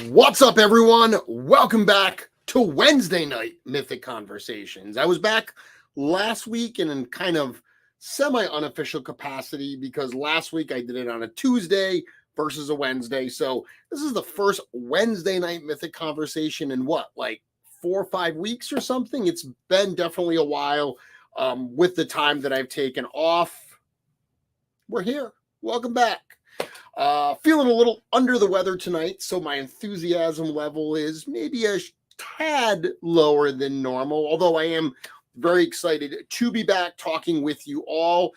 What's up, everyone? Welcome back to Wednesday night Mythic Conversations. I was back last week in kind of semi-unofficial capacity because last week I did it on a Tuesday versus a Wednesday. So this is the first Wednesday night Mythic Conversation in like 4 or 5 weeks or something. It's been definitely a while with the time that I've taken off. We're here. Welcome back. Feeling a little under the weather tonight, so my enthusiasm level is maybe a tad lower than normal, although I am very excited to be back talking with you all.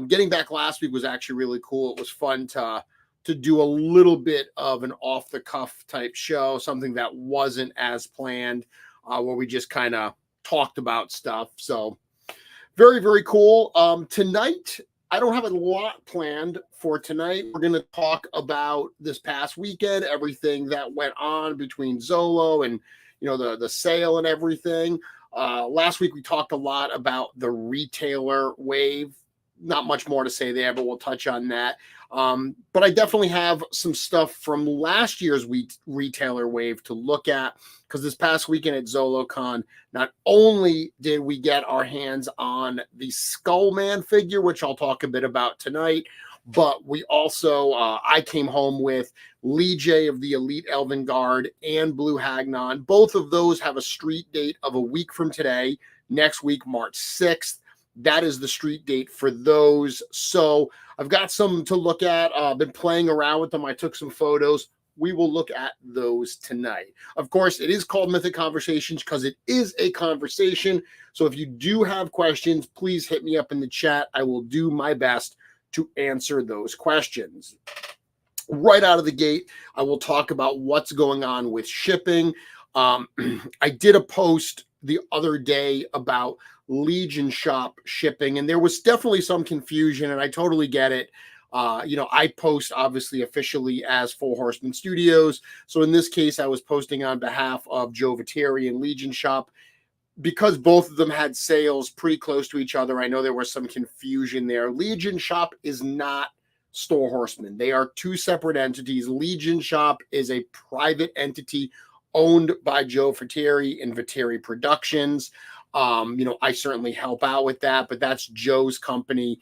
Getting back last week was actually really cool. It was fun to do a little bit of an off-the-cuff type show, something that wasn't as planned, where we just kind of talked about stuff. So very, very cool. Tonight, I don't have a lot planned for tonight. We're going to talk about this past weekend, everything that went on between Zolo and, the sale and everything. Last week, we talked a lot about the retailer wave. Not much more to say there, but we'll touch on that. But I definitely have some stuff from last year's retailer wave to look at, because this past weekend at Zolocon, not only did we get our hands on the Skullman figure, which I'll talk a bit about tonight, but we also, I came home with Lijae of the Elite Elven Guard and Blue Hagnon. Both of those have a street date of a week from today, next week, March 6th. That is the street date for those. So I've got some to look at. I've been playing around with them. I took some photos. We will look at those tonight. Of course, it is called Mythic Conversations because it is a conversation. So if you do have questions, please hit me up in the chat. I will do my best to answer those questions. Right out of the gate, I will talk about what's going on with shipping. I did a post the other day about Legion shop shipping, and there was definitely some confusion, and I totally get it. I post obviously officially as Full Horsemen Studios. So in this case, I was posting on behalf of Joe Viteri and Legion shop. Because both of them had sales pretty close to each other, I know there was some confusion there. Legion shop is not Store Horsemen. They are two separate entities. Legion shop is a private entity owned by Joe Viteri and Viteri Productions. I certainly help out with that, but that's Joe's company.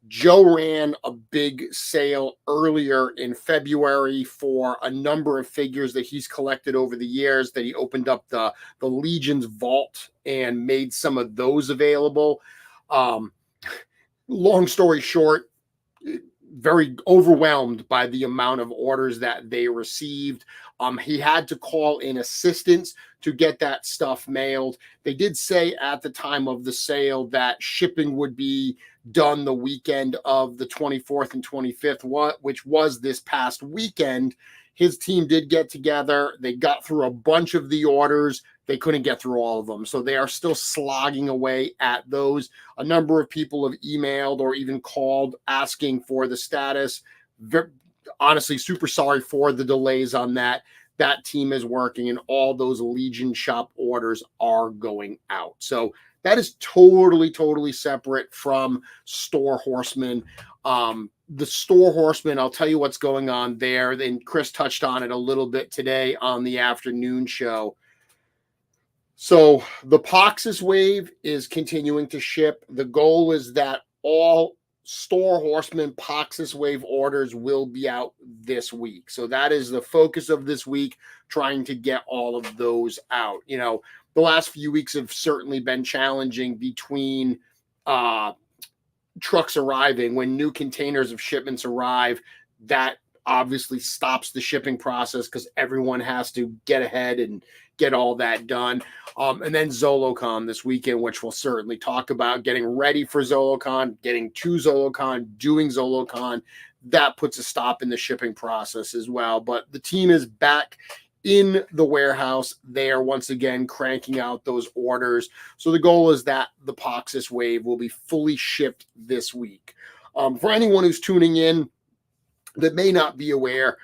Joe ran a big sale earlier in February for a number of figures that he's collected over the years, that he opened up the Legion's vault and made some of those available. Long story short, very overwhelmed by the amount of orders that they received. He had to call in assistance to get that stuff mailed. They did say at the time of the sale that shipping would be done the weekend of the 24th and 25th, which was this past weekend. His team did get together. They got through a bunch of the orders. They couldn't get through all of them. So they are still slogging away at those. A number of people have emailed or even called asking for the status. Honestly, super sorry for the delays on that. That team is working, and all those Legion shop orders are going out. So that is totally separate from Store Horsemen. The Store Horsemen, I'll tell you what's going on there. Then Chris touched on it a little bit today on the afternoon show. So the Poxus wave is continuing to ship. The goal is that all Store Horsemen Poxus wave orders will be out this week. So that is the focus of this week, trying to get all of those out. The last few weeks have certainly been challenging between trucks arriving. When new containers of shipments arrive, that obviously stops the shipping process because everyone has to get ahead and get all that done. And then Zolocon this weekend, which we'll certainly talk about, getting ready for Zolocon, getting to Zolocon, doing Zolocon. that puts a stop in the shipping process as well. But the team is back in the warehouse. They are once again cranking out those orders. So the goal is that the Poxus wave will be fully shipped this week. For anyone who's tuning in that may not be aware,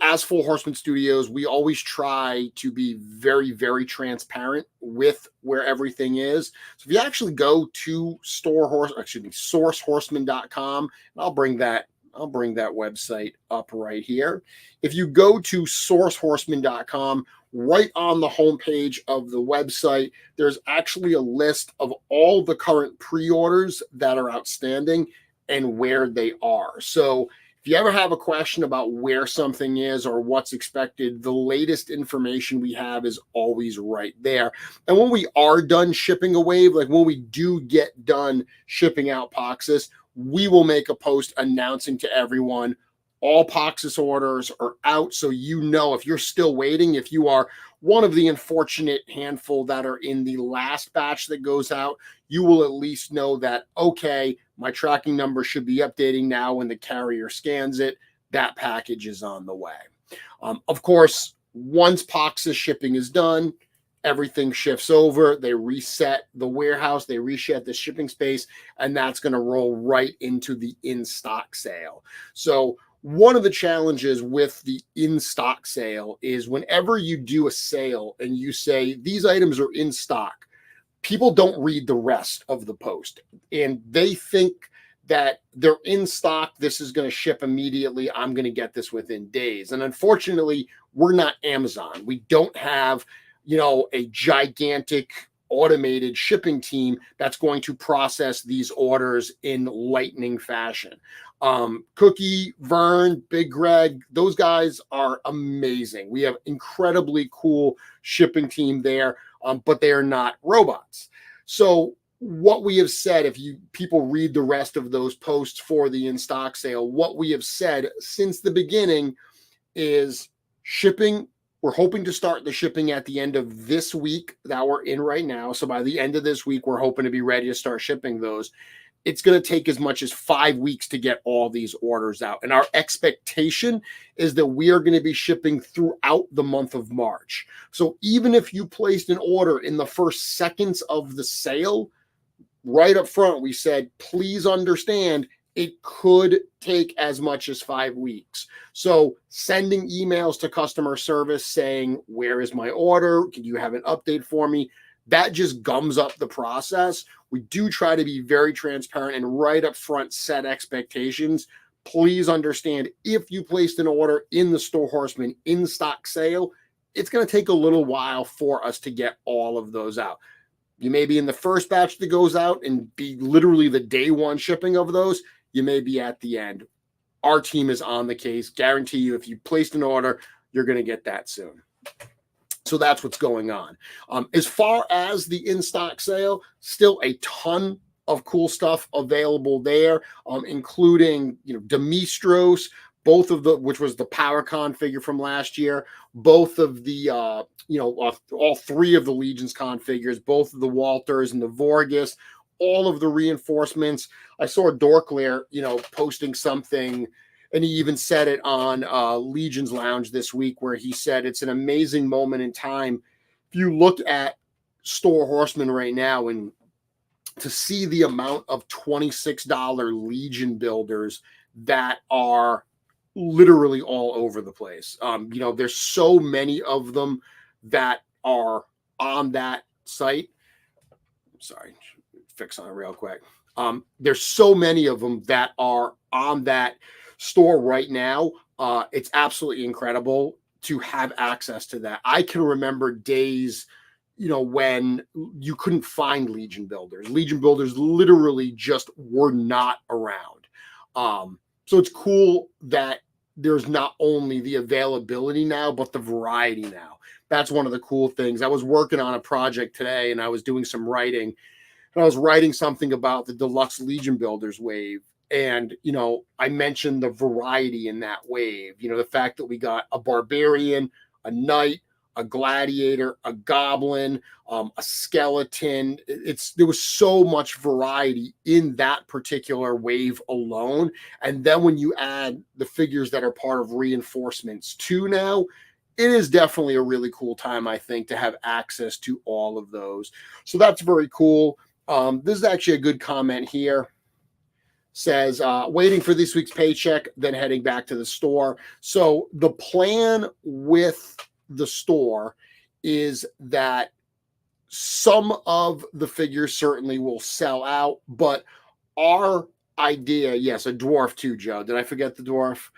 as Full Horseman Studios, we always try to be very, very transparent with where everything is. So if you actually go to sourcehorseman.com, and I'll bring that website up right here. If you go to sourcehorseman.com, right on the homepage of the website, there's actually a list of all the current pre-orders that are outstanding and where they are. So if you ever have a question about where something is or what's expected, the latest information we have is always right there. And when we are done shipping a wave, like when we do get done shipping out Poxus, we will make a post announcing to everyone all Poxus orders are out. So if you're still waiting, if you are one of the unfortunate handful that are in the last batch that goes out, you will at least know that, okay, my tracking number should be updating now when the carrier scans it. That package is on the way. Of course, once Poxus shipping is done, everything shifts over. They reset the warehouse, they reset the shipping space, and that's going to roll right into the in-stock sale. So one of the challenges with the in-stock sale is whenever you do a sale and you say these items are in stock, people don't read the rest of the post, and they think that they're in stock. This is going to ship immediately. I'm going to get this within days. And unfortunately, we're not Amazon. We don't have, a gigantic automated shipping team that's going to process these orders in lightning fashion. Cookie, Vern, Big Greg, those guys are amazing. We have incredibly cool shipping team there, but they are not robots. So what we have said, if people read the rest of those posts for the in-stock sale, what we have said since the beginning is shipping. We're hoping to start the shipping at the end of this week that we're in right now. So by the end of this week, we're hoping to be ready to start shipping those. It's going to take as much as 5 weeks to get all these orders out. And our expectation is that we are going to be shipping throughout the month of March. So even if you placed an order in the first seconds of the sale, right up front, we said, please understand, it could take as much as 5 weeks. So sending emails to customer service saying, where is my order? Can you have an update for me? That just gums up the process. We do try to be very transparent and right up front set expectations. Please understand, if you placed an order in the Store Horseman in-stock sale, it's going to take a little while for us to get all of those out. You may be in the first batch that goes out and be literally the day one shipping of those. You may be at the end. Our team is on the case. Guarantee you, if you placed an order, you're going to get that soon. So that's what's going on. As far as the in-stock sale, still a ton of cool stuff available there, including Demistros, which was the PowerCon figure from last year, both of the all three of the Legion's con figures, both of the Walters and the Vorgus, all of the reinforcements. I saw Dorklair, posting something, and he even said it on Legion's Lounge this week, where he said it's an amazing moment in time. If you look at Store Horseman right now, and to see the amount of $26 Legion builders that are literally all over the place. There's so many of them that are on that site. Sorry, fix on it real quick. There's so many of them that are on that store right now. It's absolutely incredible to have access to that. I can remember days, when you couldn't find Legion builders. Legion builders literally just were not around. So it's cool that there's not only the availability now, but the variety now. That's one of the cool things. I was working on a project today, and I was doing some writing. And I was writing something about the Deluxe Legion Builders wave. And, I mentioned the variety in that wave. The fact that we got a Barbarian, a Knight, a gladiator, a goblin, a skeleton. There was so much variety in that particular wave alone. And then when you add the figures that are part of reinforcements too now, it is definitely a really cool time, I think, to have access to all of those. So that's very cool. This is actually a good comment here. Says, waiting for this week's paycheck, then heading back to the store. So the plan with the store is that some of the figures certainly will sell out, but our idea, yes, a dwarf too, Joe. Did I forget the dwarf?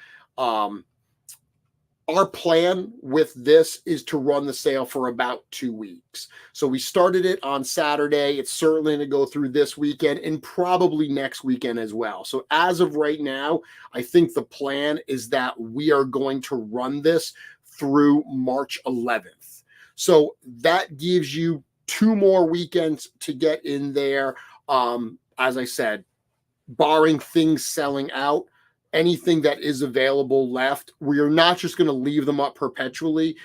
Our plan with this is to run the sale for about 2 weeks. So we started it on Saturday. It's certainly going to go through this weekend and probably next weekend as well. So as of right now, I think the plan is that we are going to run this through March 11th. So that gives you 2 more weekends to get in there. As I said, barring things selling out, anything that is available left, we are not just going to leave them up perpetually,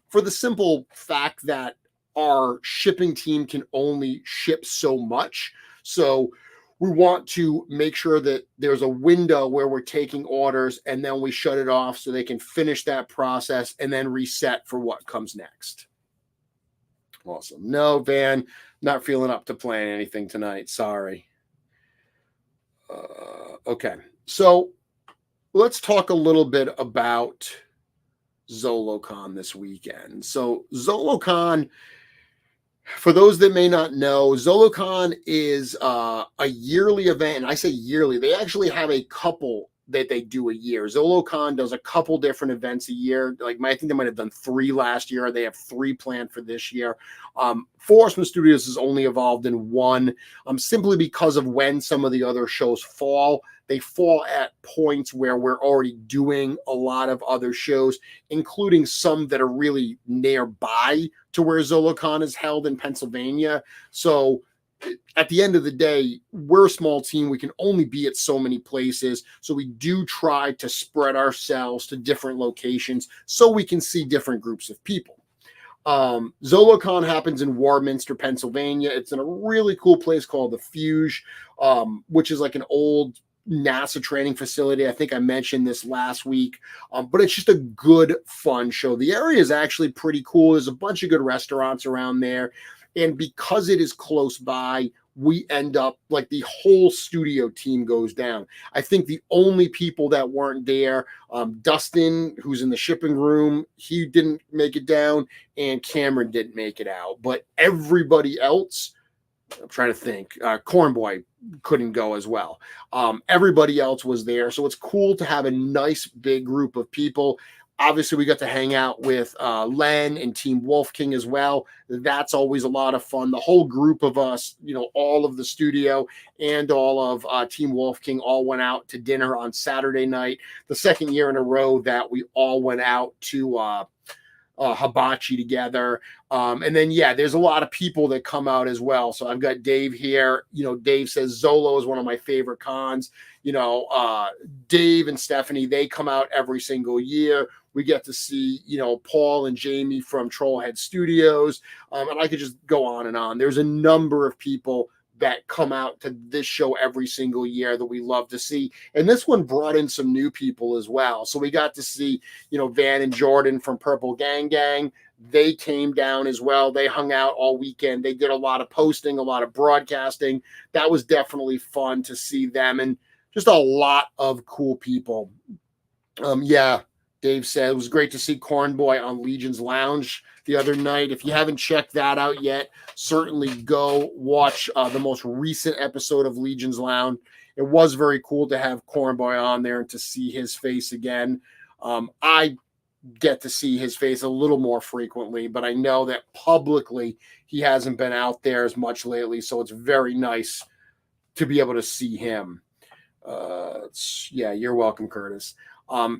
for the simple fact that our shipping team can only ship so much. So we want to make sure that there's a window where we're taking orders and then we shut it off so they can finish that process and then reset for what comes next. Awesome. No, Van, not feeling up to playing anything tonight. Sorry. Okay. So let's talk a little bit about Zolocon this weekend. So Zolocon, for those that may not know, Zolocon is a yearly event. And I say yearly, they actually have a couple that they do a year. Zolocon does a couple different events a year. Like I think they might have done 3 last year. They have 3 planned for this year. Horsemen Studios has only evolved in 1, simply because of when some of the other shows fall. They fall at points where we're already doing a lot of other shows, including some that are really nearby to where Zolocon is held in Pennsylvania. So at the end of the day, we're a small team. We can only be at so many places. So we do try to spread ourselves to different locations so we can see different groups of people. Zolocon happens in Warminster, Pennsylvania. It's in a really cool place called the Fuge, which is like an old NASA training facility. I think I mentioned this last week, but it's just a good, fun show. The area is actually pretty cool. There's a bunch of good restaurants around there. And because it is close by, we end up like the whole studio team goes down. I think the only people that weren't there, Dustin, who's in the shipping room, he didn't make it down, and Cameron didn't make it out. But everybody else, I'm trying to think, Cornboy couldn't go as well. Everybody else was there. So it's cool to have a nice big group of people. Obviously, we got to hang out with Len and Team Wolf King as well. That's always a lot of fun. The whole group of us, all of the studio and all of Team Wolf King all went out to dinner on Saturday night. The second year in a row that we all went out to hibachi together. And then, there's a lot of people that come out as well. So I've got Dave here. Dave says Zolo is one of my favorite cons. Dave and Stephanie, they come out every single year. We get to see, Paul and Jamie from Trollhead Studios. And I could just go on and on. There's a number of people that come out to this show every single year that we love to see. And this one brought in some new people as well. So we got to see, Van and Jordan from Purple Gang Gang. They came down as well. They hung out all weekend. They did a lot of posting, a lot of broadcasting. That was definitely fun to see them, and just a lot of cool people. Dave said it was great to see Cornboy on Legion's Lounge the other night. If you haven't checked that out yet, certainly go watch the most recent episode of Legion's Lounge. It was very cool to have Cornboy on there and to see his face again. I get to see his face a little more frequently, but I know that publicly he hasn't been out there as much lately, so it's very nice to be able to see him. You're welcome, Curtis.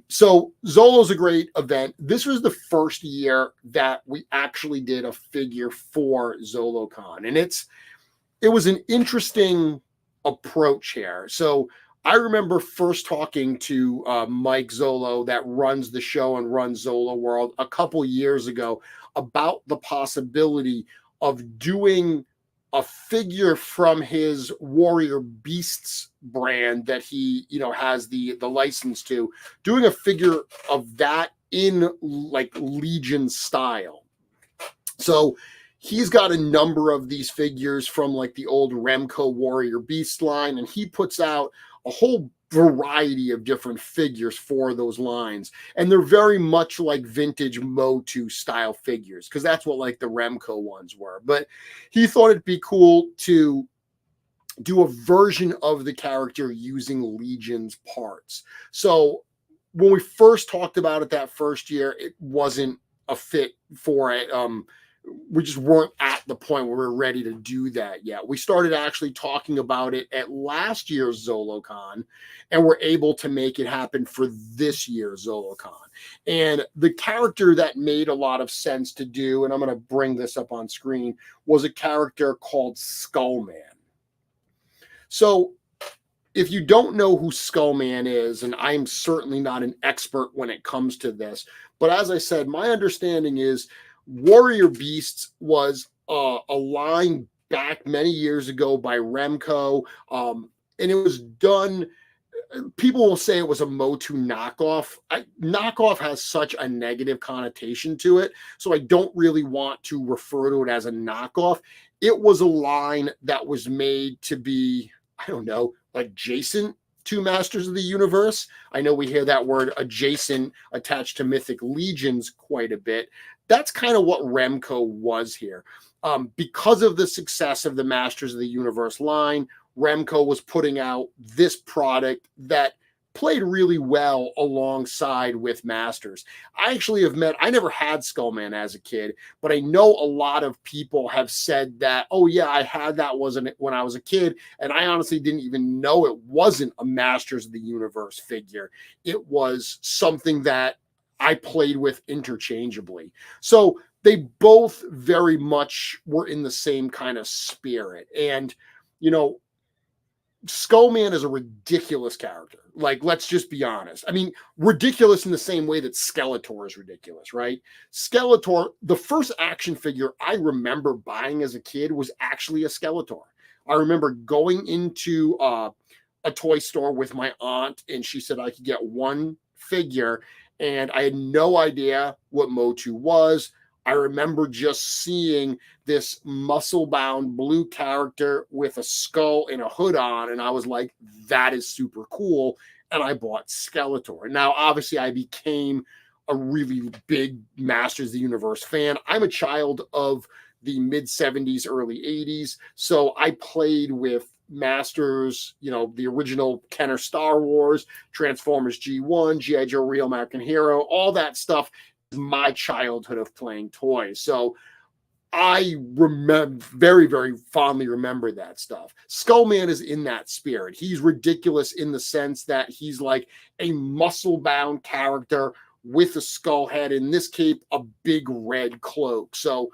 So Zolo's a great event. This was the first year that we actually did a figure for Zolocon, and it was an interesting approach here. So I remember first talking to Mike Zolo that runs the show and runs Zolo World a couple years ago about the possibility of doing a figure from his Warrior Beasts brand that he, has the license to, doing a figure of that in like Legion style. So he's got a number of these figures from like the old Remco Warrior Beast line, and he puts out a whole variety of different figures for those lines. And they're very much like vintage Motu style figures, because that's what like the Remco ones were. But he thought it'd be cool to do a version of the character using Legion's parts. So when we first talked about it that first year, it wasn't a fit for it. We just weren't at the point where we're ready to do that yet. We started actually talking about it at last year's Zolocon, and we're able to make it happen for this year's Zolocon. And the character that made a lot of sense to do, and I'm going to bring this up on screen, was a character called Skullman. So if you don't know who Skullman is, and I'm certainly not an expert when it comes to this, but as I said, my understanding is Warrior Beasts was a line back many years ago by Remco, and it was done. People will say it was a Motu knockoff. Knockoff has such a negative connotation to it, so I don't really want to refer to it as a knockoff. It was a line that was made to be, I don't know, adjacent to Masters of the Universe. I know we hear that word adjacent attached to Mythic Legions quite a bit. That's kind of what Remco was here. Because of the success of the Masters of the Universe line, Remco was putting out this product that played really well alongside with Masters. I never had Skullman as a kid, but I know a lot of people have said that, oh yeah, I had that when I was a kid, and I honestly didn't even know it wasn't a Masters of the Universe figure. It was something that I played with interchangeably. So they both very much were in the same kind of spirit. And, Skullman is a ridiculous character. Like, let's just be honest. I mean, ridiculous in the same way that Skeletor is ridiculous, right? Skeletor, the first action figure I remember buying as a kid was actually a Skeletor. I remember going into a toy store with my aunt, and she said I could get one figure, and I had no idea what Motu was. I remember just seeing this muscle-bound blue character with a skull and a hood on, and I was like, that is super cool, and I bought Skeletor. Now, obviously, I became a really big Masters of the Universe fan. I'm a child of the mid-'70s, early '80s, so I played with Masters, the original Kenner Star Wars, Transformers G1, G.I. Joe Real American Hero, all that stuff. My childhood of playing toys. So I remember very, very fondly remember that stuff. Skullman is in that spirit. He's ridiculous in the sense that he's like a muscle-bound character with a skull head, in this cape, a big red cloak. So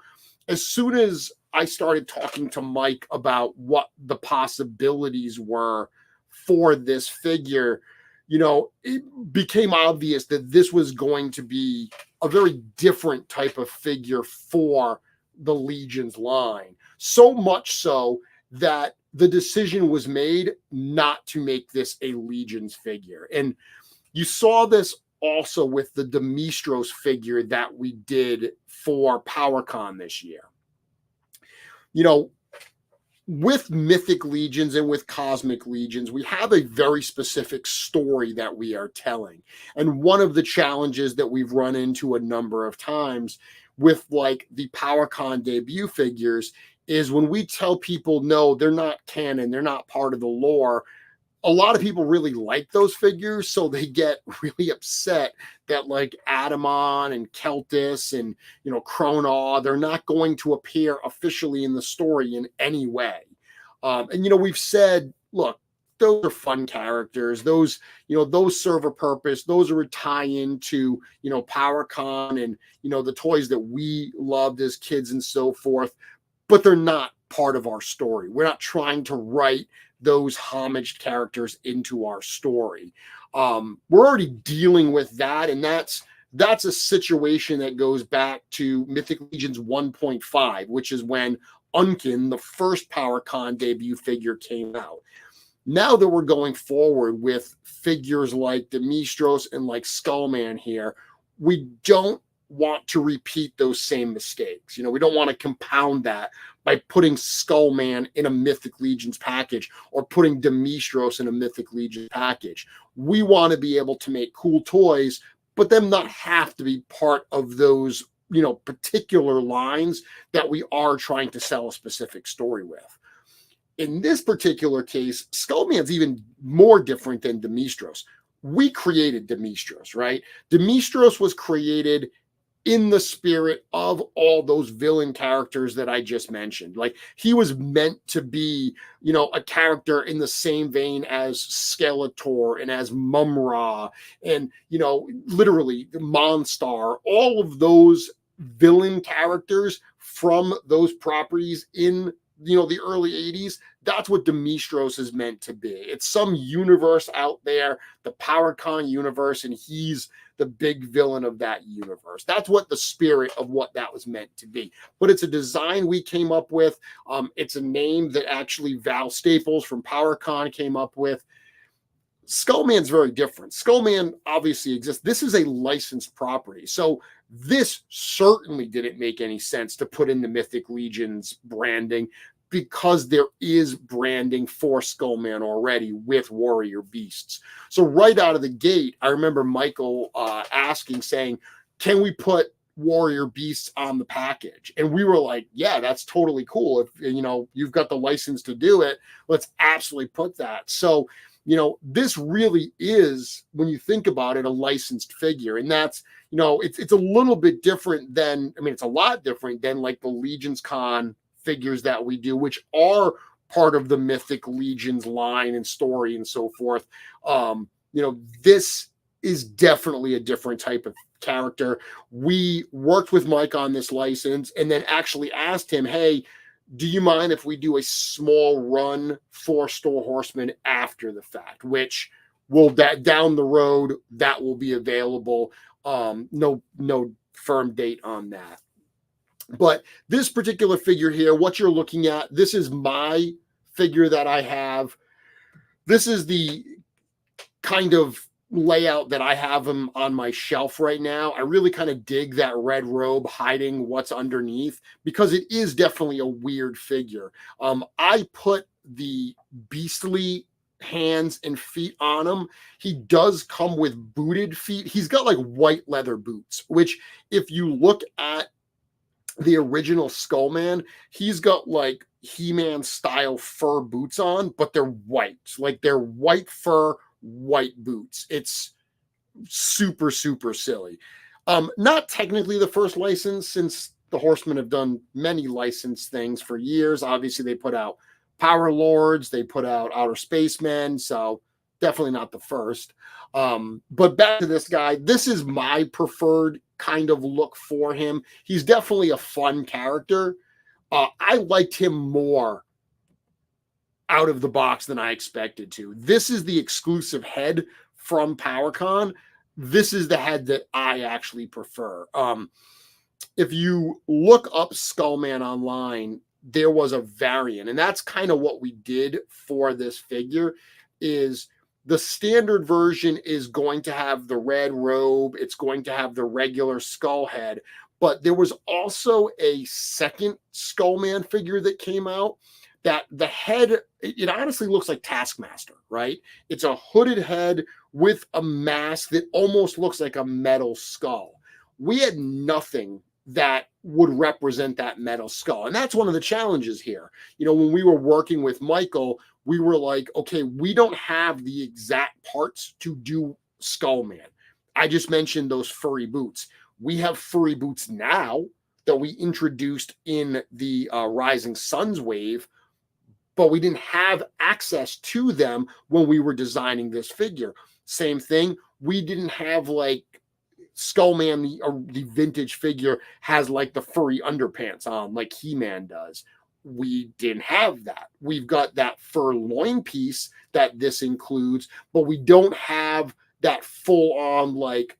as soon as I started talking to Mike about what the possibilities were for this figure, it became obvious that this was going to be a very different type of figure for the Legion's line. So much so that the decision was made not to make this a Legion's figure. And you saw this also with the Demistros figure that we did for PowerCon this year. With Mythic Legions and with Cosmic Legions, we have a very specific story that we are telling. And one of the challenges that we've run into a number of times with like the PowerCon debut figures is when we tell people, no, they're not canon, they're not part of the lore, a lot of people really like those figures, so they get really upset that like Adamon and Keltis and, Kronaw, they're not going to appear officially in the story in any way. And, we've said, look, those are fun characters. Those, those serve a purpose. Those are a tie-in to, PowerCon and, the toys that we loved as kids and so forth, but they're not part of our story. We're not trying to write those homaged characters into our story. We're already dealing with that, and that's that's a situation that goes back to Mythic Legions 1.5, which is when Unkin, the first PowerCon debut figure, came out. Now that we're going forward with figures like Demistros and like Skullman here, we don't want to repeat those same mistakes. We don't want to compound that by putting Skullman in a Mythic Legions package or putting Demistros in a Mythic Legions package. We want to be able to make cool toys, but them not have to be part of those, particular lines that we are trying to sell a specific story with. In this particular case, Skullman's even more different than Demistros. We created Demistros, right? Demistros was created in the spirit of all those villain characters that I just mentioned. Like, he was meant to be, a character in the same vein as Skeletor and as Mumra and, literally Monstar, all of those villain characters from those properties in the early 80s. That's what Demistros is meant to be. It's some universe out there, the PowerCon universe, and he's the big villain of that universe. That's what the spirit of what that was meant to be. But it's a design we came up with. It's a name that actually Val Staples from PowerCon came up with. Skullman's very different. Skullman obviously exists. This is a licensed property. So this certainly didn't make any sense to put in the Mythic Legions branding, because there is branding for Skullman already with Warrior Beasts. So right out of the gate, I remember Michael saying, can we put Warrior Beasts on the package? And we were like, yeah, that's totally cool. If you've got the license to do it, let's absolutely put that. So this really is, when you think about it, a licensed figure. And that's, it's a little bit different than, it's a lot different than like the Legions Con figures that we do, which are part of the Mythic Legions line and story and so forth. This is definitely a different type of character. We worked with Mike on this license and then actually asked him, hey, do you mind if we do a small run for Store Horsemen after the fact, which will down the road that will be available. No firm date on that. But this particular figure here, what you're looking at, this is my figure that I have. This is the kind of layout that I have him on my shelf right now. I really kind of dig that red robe hiding what's underneath, because it is definitely a weird figure. I put the beastly hands and feet on him. He does come with booted feet. He's got like white leather boots, which if you look at the original Skullman, he's got like He-Man style fur boots on, but they're white. Like, they're white fur, white boots. It's super, super silly. Not technically the first license, since the Horsemen have done many licensed things for years. Obviously, they put out Power Lords, they put out Outer Spacemen, so definitely not the first. But back to this guy, this is my preferred kind of look for him. He's definitely a fun character. I liked him more out of the box than I expected to. This is the exclusive head from PowerCon. This is the head that I actually prefer. If you look up Skullman online, there was a variant, and that's kind of what we did for this figure. Is the standard version is going to have the red robe. It's going to have the regular skull head. But there was also a second Skullman figure that came out that the head, it honestly looks like Taskmaster, right? It's a hooded head with a mask that almost looks like a metal skull. We had nothing that would represent that metal skull. And that's one of the challenges here. When we were working with Michael, we were like, okay, we don't have the exact parts to do Skullman. I just mentioned those furry boots. We have furry boots now that we introduced in the Rising Suns wave, but we didn't have access to them when we were designing this figure. Same thing. We didn't have like Skullman, the vintage figure, has like the furry underpants on like He-Man does. We didn't have that. We've got that fur loin piece that this includes, but we don't have that full on like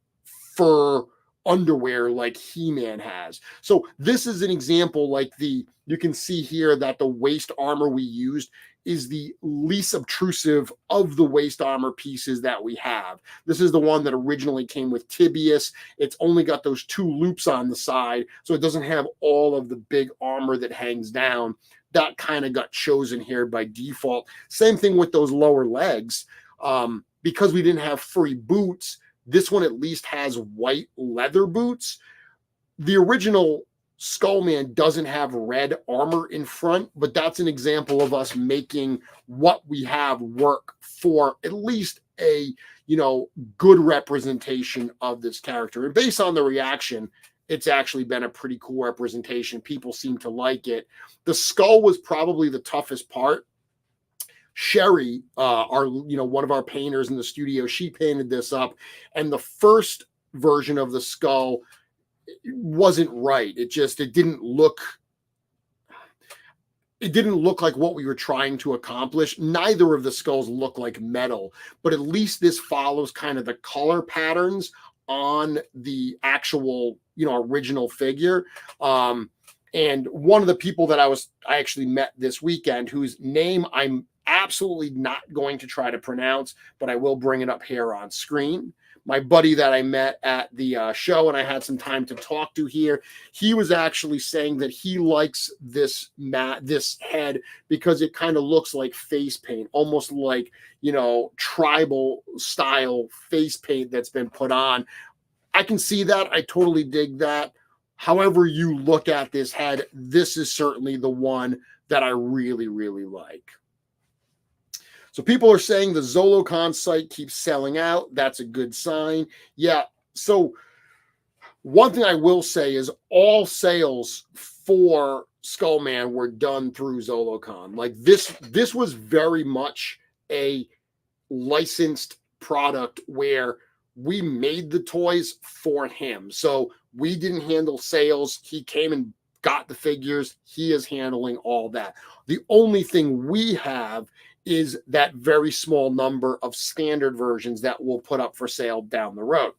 fur underwear like He-Man has. So this is an example, like you can see here that the waist armor we used is the least obtrusive of the waist armor pieces that we have. This is the one that originally came with Tibius. It's only got those 2 loops on the side, so it doesn't have all of the big armor that hangs down. That kind of got chosen here by default. Same thing with those lower legs. Because we didn't have free boots, this one at least has white leather boots. The original Skullman doesn't have red armor in front, but that's an example of us making what we have work for at least a, good representation of this character. And based on the reaction, it's actually been a pretty cool representation. People seem to like it. The skull was probably the toughest part. Sherry, one of our painters in the studio, she painted this up, and the first version of the skull wasn't right. It didn't look like what we were trying to accomplish. Neither of the skulls look like metal, but at least this follows kind of the color patterns on the actual, original figure. And one of the people that I actually met this weekend, whose name I'm absolutely not going to try to pronounce, but I will bring it up here on screen. My buddy that I met at the show and I had some time to talk to here, he was actually saying that he likes this head because it kind of looks like face paint, almost like, tribal style face paint that's been put on. I can see that. I totally dig that. However you look at this head, this is certainly the one that I really, really like. So people are saying the Zolocon site keeps selling out. That's a good sign. Yeah. So one thing I will say is all sales for Skullman were done through Zolocon. Like this was very much a licensed product where we made the toys for him. So we didn't handle sales. He came and got the figures. He is handling all that. The only thing we have is that very small number of standard versions that we'll put up for sale down the road.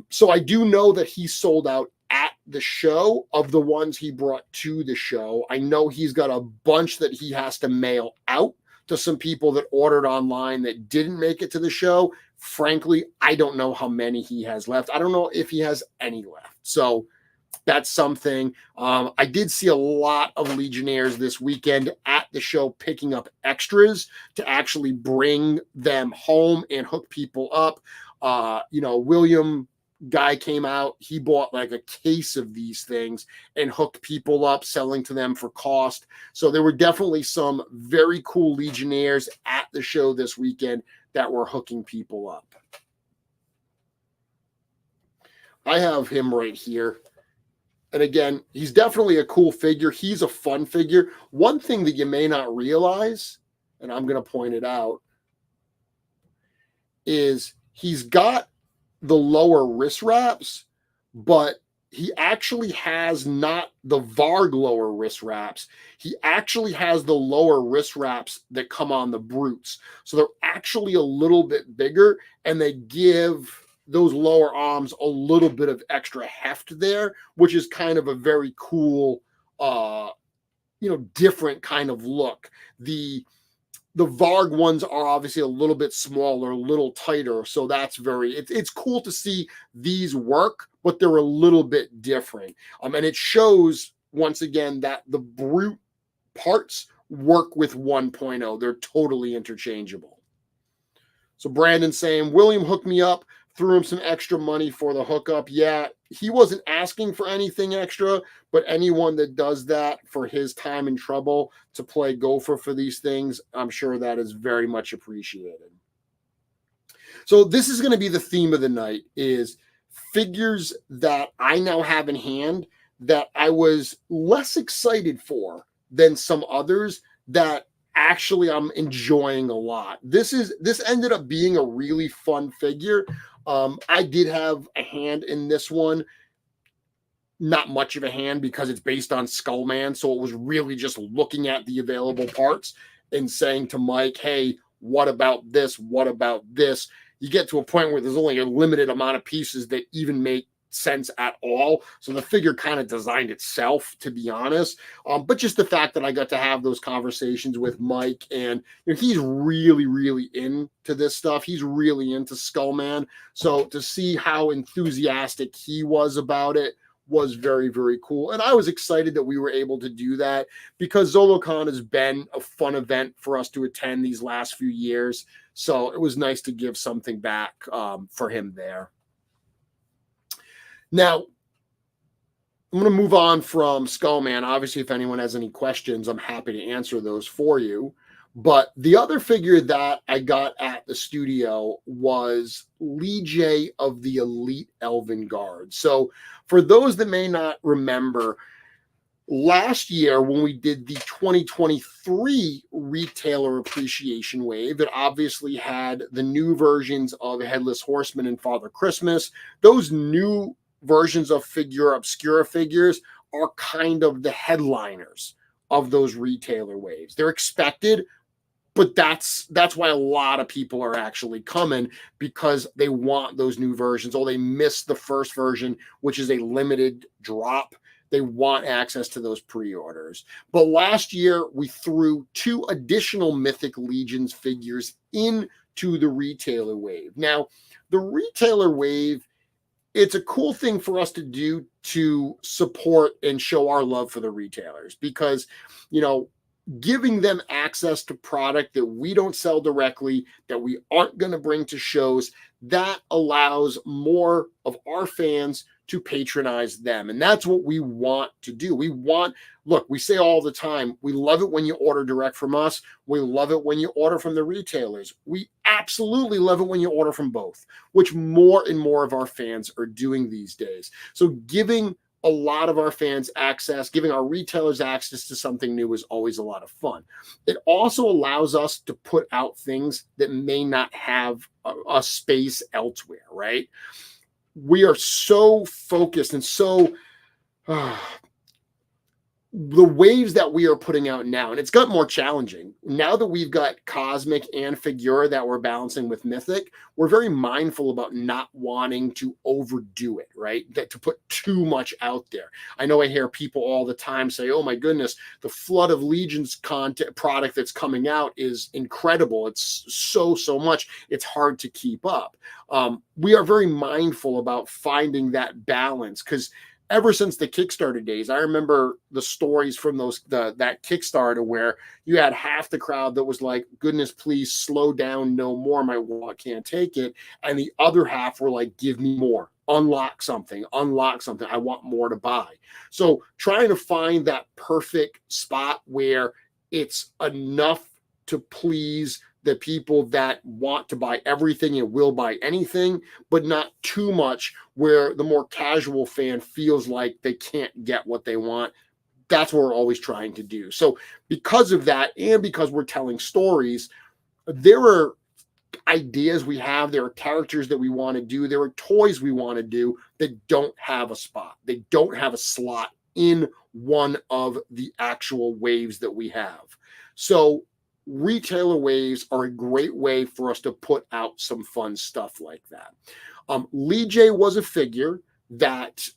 So I do know that he sold out at the show of the ones he brought to the show. I know he's got a bunch that he has to mail out to some people that ordered online that didn't make it to the show. Frankly, I don't know how many he has left. I don't know if he has any left. So that's something. I did see a lot of Legionnaires this weekend at the show picking up extras to actually bring them home and hook people up. William guy came out. He bought like a case of these things and hooked people up, selling to them for cost. So there were definitely some very cool Legionnaires at the show this weekend that were hooking people up. I have him right here. And again, he's definitely a cool figure. He's a fun figure. One thing that you may not realize, and I'm going to point it out, is he's got the lower wrist wraps, but he actually has not the Varg lower wrist wraps. He actually has the lower wrist wraps that come on the brutes. So they're actually a little bit bigger, and they give those lower arms a little bit of extra heft there, which is kind of a very cool, different kind of look. The Varg ones are obviously a little bit smaller, a little tighter. So that's it's cool to see these work, but they're a little bit different. And it shows once again that the brute parts work with 1.0. They're totally interchangeable. So Brandon's saying, William hooked me up, threw him some extra money for the hookup. Yeah, he wasn't asking for anything extra, but anyone that does that for his time and trouble to play gopher for these things, I'm sure that is very much appreciated. So this is going to be the theme of the night, is figures that I now have in hand that I was less excited for than some others that actually I'm enjoying a lot. This ended up being a really fun figure. I did have a hand in this one. Not much of a hand because it's based on Skullman. So it was really just looking at the available parts and saying to Mike, hey, what about this? What about this? You get to a point where there's only a limited amount of pieces that even make sense at all. So the figure kind of designed itself, to be honest. But just the fact that I got to have those conversations with Mike, and he's really, really into this stuff. He's really into Skullman. So to see how enthusiastic he was about it was very, very cool. And I was excited that we were able to do that because Zolocon has been a fun event for us to attend these last few years. So it was nice to give something back for him there. Now, I'm going to move on from Skullman. Obviously, if anyone has any questions, I'm happy to answer those for you. But the other figure that I got at the studio was Lijae of the Elite Elven Guard. So for those that may not remember, last year when we did the 2023 Retailer Appreciation Wave, it obviously had the new versions of Headless Horseman and Father Christmas. Those new versions of Figura Obscura figures are kind of the headliners of those retailer waves. They're expected, but that's why a lot of people are actually coming, because they want those new versions. Or they missed the first version, which is a limited drop. They want access to those pre-orders. But last year, we threw 2 additional Mythic Legions figures into the retailer wave. Now, the retailer wave, it's a cool thing for us to do to support and show our love for the retailers, because, giving them access to product that we don't sell directly, that we aren't going to bring to shows, that allows more of our fans to patronize them. And that's what we want to do. We say all the time, we love it when you order direct from us. We love it when you order from the retailers. We absolutely love it when you order from both, which more and more of our fans are doing these days. So giving a lot of our fans access, giving our retailers access to something new is always a lot of fun. It also allows us to put out things that may not have a space elsewhere, right? We are so focused and so the waves that we are putting out now, and it's got more challenging now that we've got Cosmic and Figura that we're balancing with Mythic. We're very mindful about not wanting to overdo it, right? That to put too much out there. I know I hear people all the time say, "Oh my goodness, the flood of Legion's content product that's coming out is incredible. It's so much. It's hard to keep up." We are very mindful about finding that balance, because ever since the Kickstarter days, I remember the stories from that Kickstarter where you had half the crowd that was like, "Goodness, please slow down, no more. My wallet can't take it." And the other half were like, "Give me more. Unlock something. I want more to buy." So trying to find that perfect spot where it's enough to please the people that want to buy everything and will buy anything, but not too much where the more casual fan feels like they can't get what they want. That's what we're always trying to do. So because of that, and because we're telling stories, there are ideas we have, there are characters that we want to do, there are toys we want to do that don't have a spot. They don't have a slot in one of the actual waves that we have. So retailer waves are a great way for us to put out some fun stuff like that. Lijae was a figure that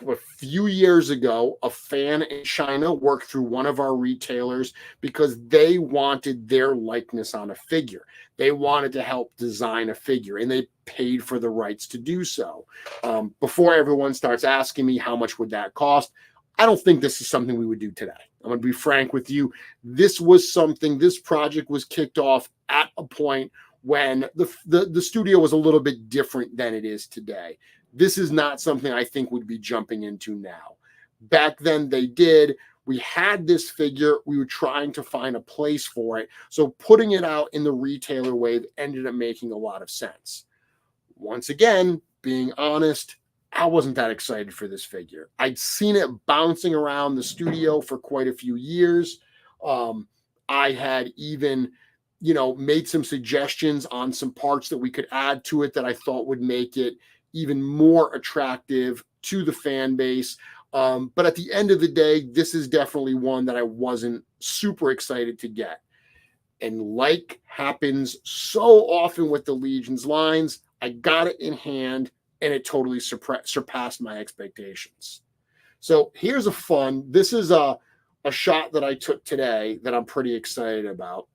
a few years ago, a fan in China worked through one of our retailers because they wanted their likeness on a figure. They wanted to help design a figure, and they paid for the rights to do so. Before everyone starts asking me how much would that cost, I don't think this is something we would do today. I'm going to be frank with you. This project was kicked off at a point when the studio was a little bit different than it is today. This is not something I think would be jumping into now. Back then they did. We had this figure. We were trying to find a place for it. So putting it out in the retailer wave ended up making a lot of sense. Once again, being honest, I wasn't that excited for this figure. I'd seen it bouncing around the studio for quite a few years. I had even, made some suggestions on some parts that we could add to it that I thought would make it even more attractive to the fan base. But at the end of the day, this is definitely one that I wasn't super excited to get. And like happens so often with the Legion's lines, I got it in hand and it totally surpassed my expectations. So here's this is a shot that I took today that I'm pretty excited about.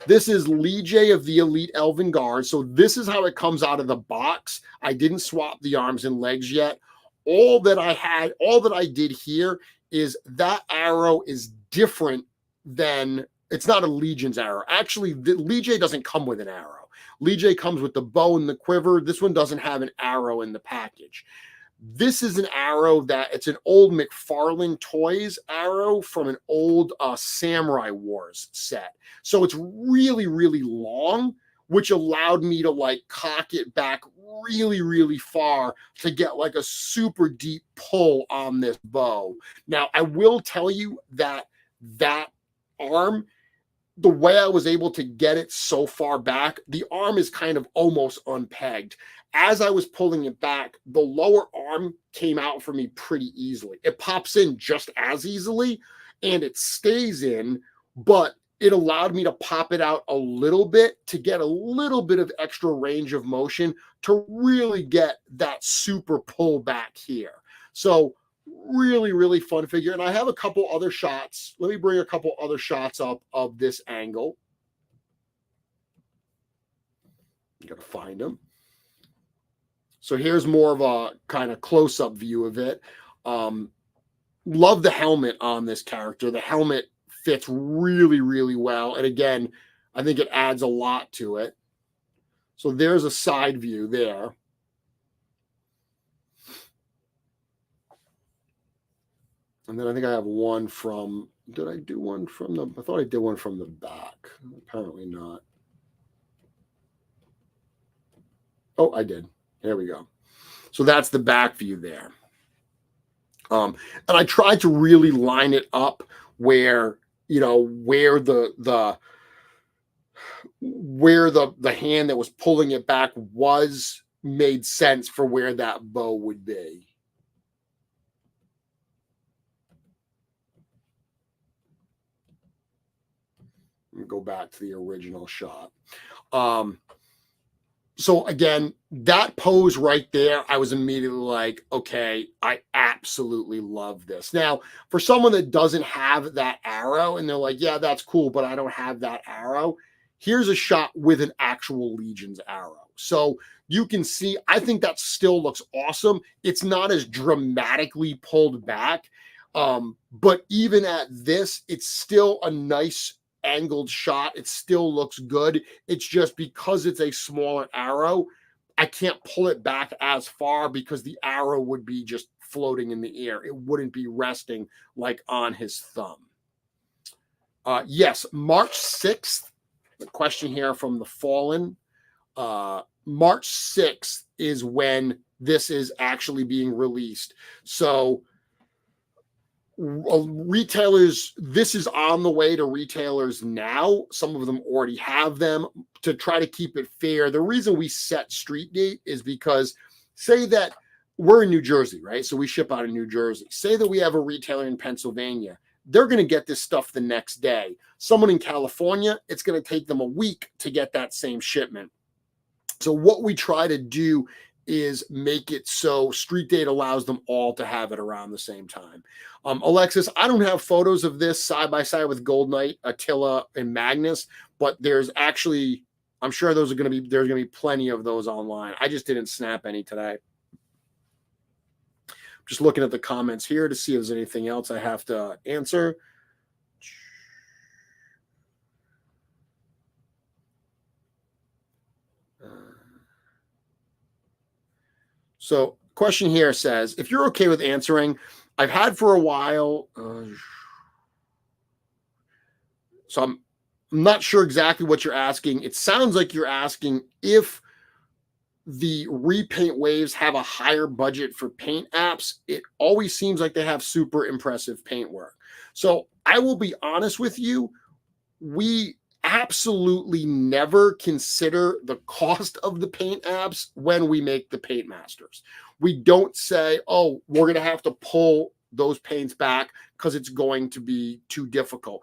This is Lijae of the Elite Elven Guard. So this is how it comes out of the box. I didn't swap the arms and legs yet. All that I did here is that arrow is different than, it's not a Legion's arrow. Actually, the Lijae doesn't come with an arrow. Lijae comes with the bow and the quiver. This one doesn't have an arrow in the package. This is an arrow it's an old McFarlane Toys arrow from an old Samurai Wars set. So it's really, really long, which allowed me to like cock it back really, really far to get like a super deep pull on this bow. Now, I will tell you that arm, the way I was able to get it so far back, the arm is kind of almost unpegged. As I was pulling it back, the lower arm came out for me pretty easily. It pops in just as easily and it stays in, but it allowed me to pop it out a little bit to get a little bit of extra range of motion to really get that super pull back here. So really, really fun figure. And I have a couple other shots. Let me bring a couple other shots up of this angle. You got to find them. So here's more of a kind of close-up view of it. Love the helmet on this character. The helmet fits really, really well. And again, I think it adds a lot to it. So there's a side view there. And then I think I have one from, did I do one from the, I thought I did one from the back. Apparently not. Oh, I did. There we go. So that's the back view there. And I tried to really line it up where, you know, where the hand that was pulling it back made sense for where that bow would be. Let me go back to the original shot. So again, that pose right there, I was immediately like, okay, I absolutely love this. Now, for someone that doesn't have that arrow and they're like, yeah, that's cool, but I don't have that arrow. Here's a shot with an actual Legion's arrow. So you can see, I think that still looks awesome. It's not as dramatically pulled back. But even at this, it's still a nice angled shot. It still looks good. It's just because it's a smaller arrow, I can't pull it back as far because the arrow would be just floating in the air. It wouldn't be resting like on his thumb. Yes, March 6th, the question here from the Fallen. March 6th is when this is actually being released. So retailers, this is on the way to retailers now. Some of them already have them. To try to keep it fair, the reason we set street date is because, say that we're in New Jersey, right? So we ship out of New Jersey. Say that we have a retailer in Pennsylvania. They're going to get this stuff the next day. Someone in California, it's going to take them a week to get that same shipment. So what we try to do is make it so street date allows them all to have it around the same time. Alexis, I don't have photos of this side by side with Gold Knight, Attila, and Magnus, but there's actually, I'm sure there's going to be plenty of those online. I just didn't snap any today. Just looking at the comments here to see if there's anything else I have to answer. So question here says, if you're okay with answering, I've had for a while. So I'm not sure exactly what you're asking. It sounds like you're asking if the repaint waves have a higher budget for paint apps. It always seems like they have super impressive paint work. So I will be honest with you. We absolutely never consider the cost of the paint apps when we make the paint masters. We don't say, oh, we're going to have to pull those paints back because it's going to be too difficult.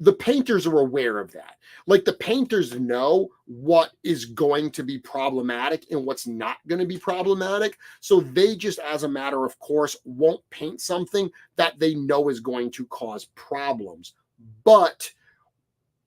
the painters are aware of that. Like the painters know what is going to be problematic and what's not going to be problematic. So they just, as a matter of course, won't paint something that they know is going to cause problems. But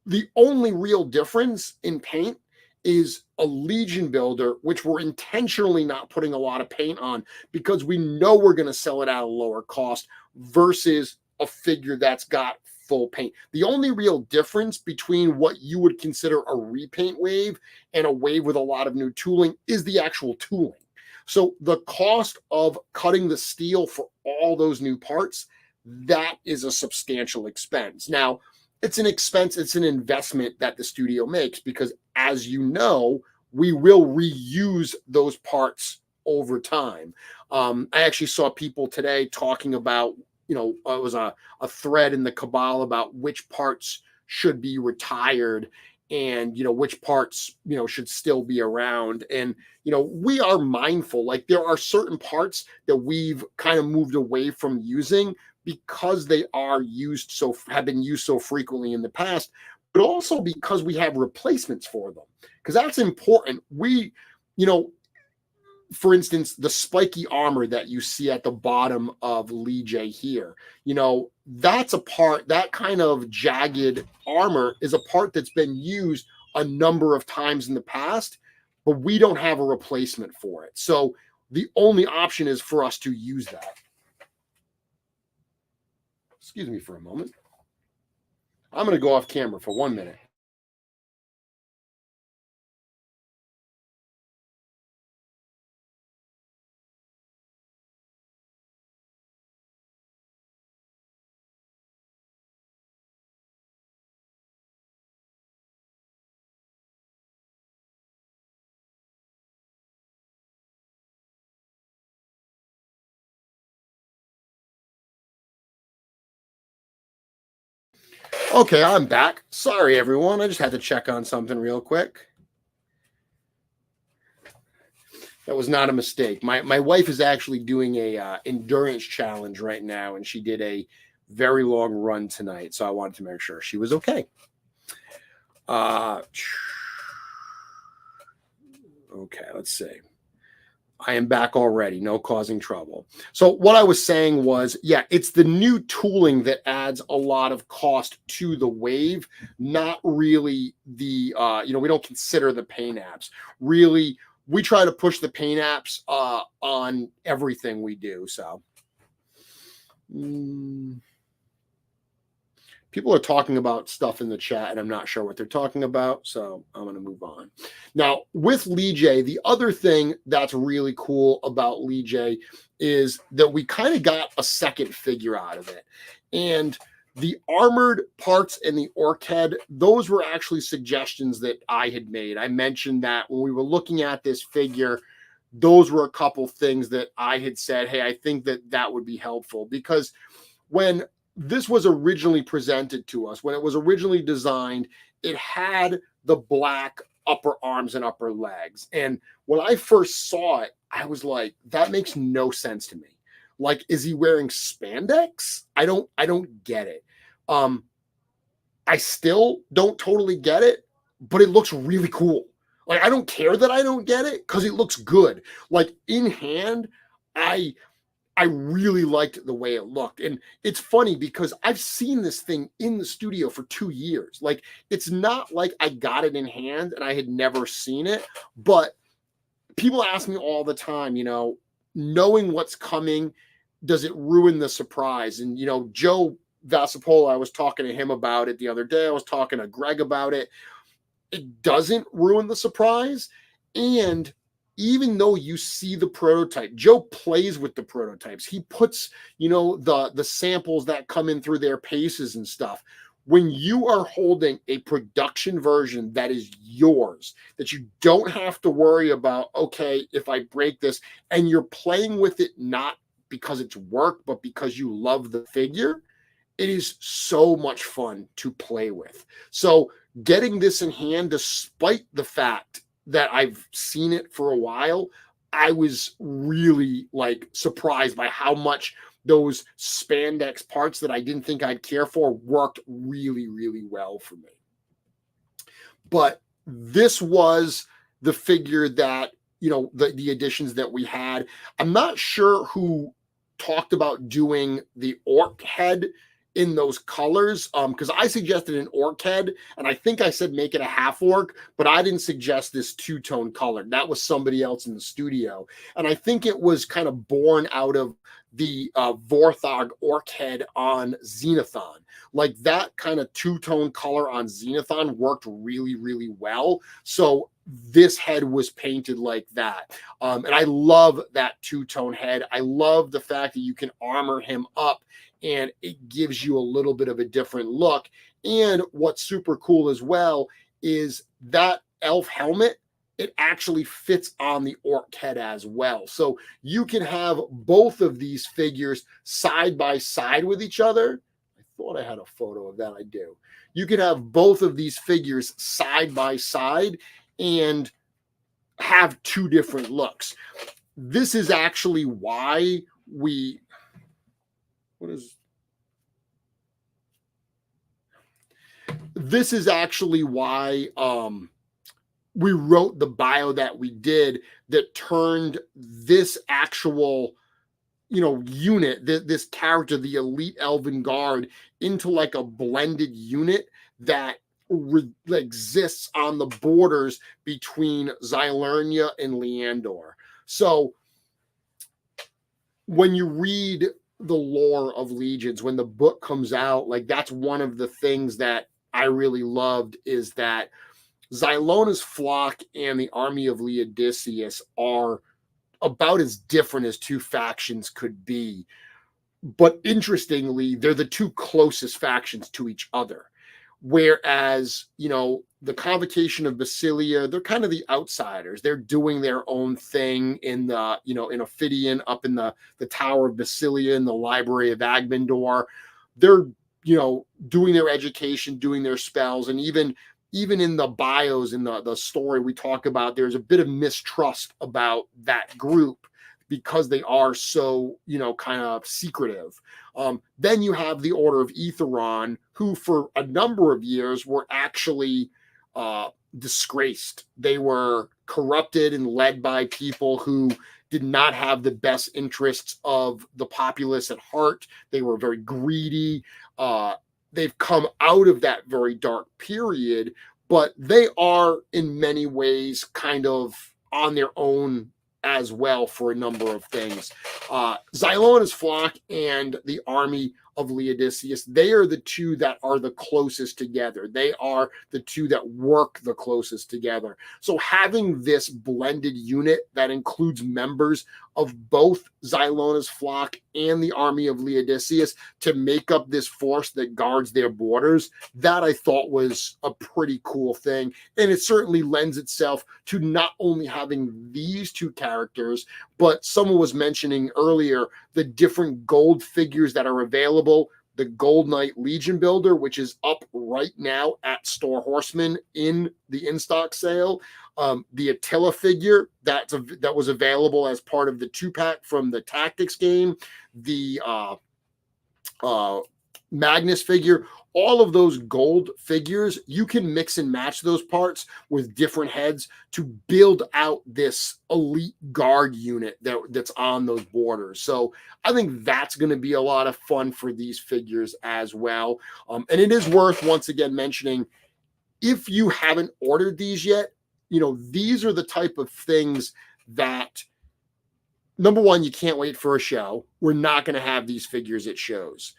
the only real difference in paint is a Legion builder, which we're intentionally not putting a lot of paint on because we know we're going to sell it at a lower cost versus a figure that's got full paint. The only real difference between what you would consider a repaint wave and a wave with a lot of new tooling is the actual tooling. So the cost of cutting the steel for all those new parts, that is a substantial expense. Now, it's an expense, it's an investment that the studio makes because, as you know, we will reuse those parts over time. I actually saw people today talking about, it was a thread in the Cabal about which parts should be retired and, which parts, should still be around. And, we are mindful, like there are certain parts that we've kind of moved away from using because they have been used so frequently in the past, but also because we have replacements for them. Because that's important. We, for instance, the spiky armor that you see at the bottom of Lijae here, that's a part, that kind of jagged armor is a part that's been used a number of times in the past, but we don't have a replacement for it. So the only option is for us to use that. Excuse me for a moment. I'm going to go off camera for 1 minute. Okay, I'm back. Sorry, everyone. I just had to check on something real quick. That was not a mistake. My wife is actually doing a endurance challenge right now, and she did a very long run tonight, so I wanted to make sure she was okay. Okay, let's see. I am back already, no causing trouble. So what I was saying was, yeah, it's the new tooling that adds a lot of cost to the wave, not really the, we don't consider the paint apps. Really, we try to push the paint apps on everything we do, so. People are talking about stuff in the chat, and I'm not sure what they're talking about, so I'm going to move on. Now, with Lijae, the other thing that's really cool about Lijae is that we kind of got a second figure out of it. And the armored parts and the orc head, those were actually suggestions that I had made. I mentioned that when we were looking at this figure, those were a couple things that I had said, hey, I think that would be helpful. Because when this was originally presented to us, when it was originally designed, it had the black upper arms and upper legs. And when I first saw it, I was like, that makes no sense to me. Like, is he wearing spandex? I don't get it. I still don't totally get it, but it looks really cool. Like, I don't care that I don't get it because it looks good. Like, in hand, I really liked the way it looked. And it's funny because I've seen this thing in the studio for 2 years. Like, it's not like I got it in hand and I had never seen it, but people ask me all the time, knowing what's coming, does it ruin the surprise? And, Joe Vasapola, I was talking to him about it the other day. I was talking to Greg about it. It doesn't ruin the surprise. And even though you see the prototype, Joe plays with the prototypes. He puts, the samples that come in through their paces and stuff. When you are holding a production version that is yours, that you don't have to worry about, okay, if I break this, and you're playing with it not because it's work, but because you love the figure, it is so much fun to play with. So getting this in hand, despite the fact that I've seen it for a while, I was really surprised by how much those spandex parts that I didn't think I'd care for worked really, really well for me. But this was the figure that, you know, the additions that we had. I'm not sure who talked about doing the orc head in those colors, because I suggested an orc head, and I think I said make it a half orc, but I didn't suggest this two-tone color. That was somebody else in the studio, and I think it was kind of born out of the Vorthog orc head on Xenothon. Like that kind of two-tone color on Xenothon worked really, really well. So this head was painted like that. And I love that two-tone head. I love the fact that you can armor him up and it gives you a little bit of a different look. And what's super cool as well is that elf helmet, it actually fits on the orc head as well. So you can have both of these figures side by side with each other. I thought I had a photo of that. I do. You can have both of these figures side by side and have two different looks. This is actually why we, this is actually why we wrote the bio that we did that turned this actual, you know, unit, this character, the Elite Elven Guard, into like a blended unit that exists on the borders between Xylernia and Leandor. So when you read the lore of Legions, when the book comes out, like that's one of the things that I really loved, is that Xylona's flock and the army of Leodicius are about as different as two factions could be. But interestingly, they're the two closest factions to each other. Whereas, you know, the Convocation of Basilia, they're kind of the outsiders. They're doing their own thing in the, you know, in Ophidian, up in the Tower of Basilia, in the Library of Agmendor. They're, you know, doing their education, doing their spells, and even in the bios, in the story, we talk about there's a bit of mistrust about that group because they are so, you know, kind of secretive. Then you have the Order of Aetheron, who for a number of years were actually disgraced. They were corrupted and led by people who did not have the best interests of the populace at heart. They were very greedy. They've come out of that very dark period, but they are in many ways kind of on their own as well for a number of things. Xylona's flock and the army of Leodicius, they are the two that are the closest together. They are the two that work the closest together. So having this blended unit that includes members of both Xylona's flock and the army of Leodicius to make up this force that guards their borders, that I thought was a pretty cool thing. And it certainly lends itself to not only having these two characters, but someone was mentioning earlier the different gold figures that are available. The Gold Knight Legion Builder, which is up right now at Store Horsemen in the in-stock sale. The Attila figure that was available as part of the 2-pack from the Tactics game. The Magnus figure. All of those gold figures, you can mix and match those parts with different heads to build out this elite guard unit that's on those borders. So I think that's going to be a lot of fun for these figures as well. And it is worth, once again, mentioning, if you haven't ordered these yet, you know, these are the type of things that, number one, you can't wait for a show. We're not going to have these figures at shows.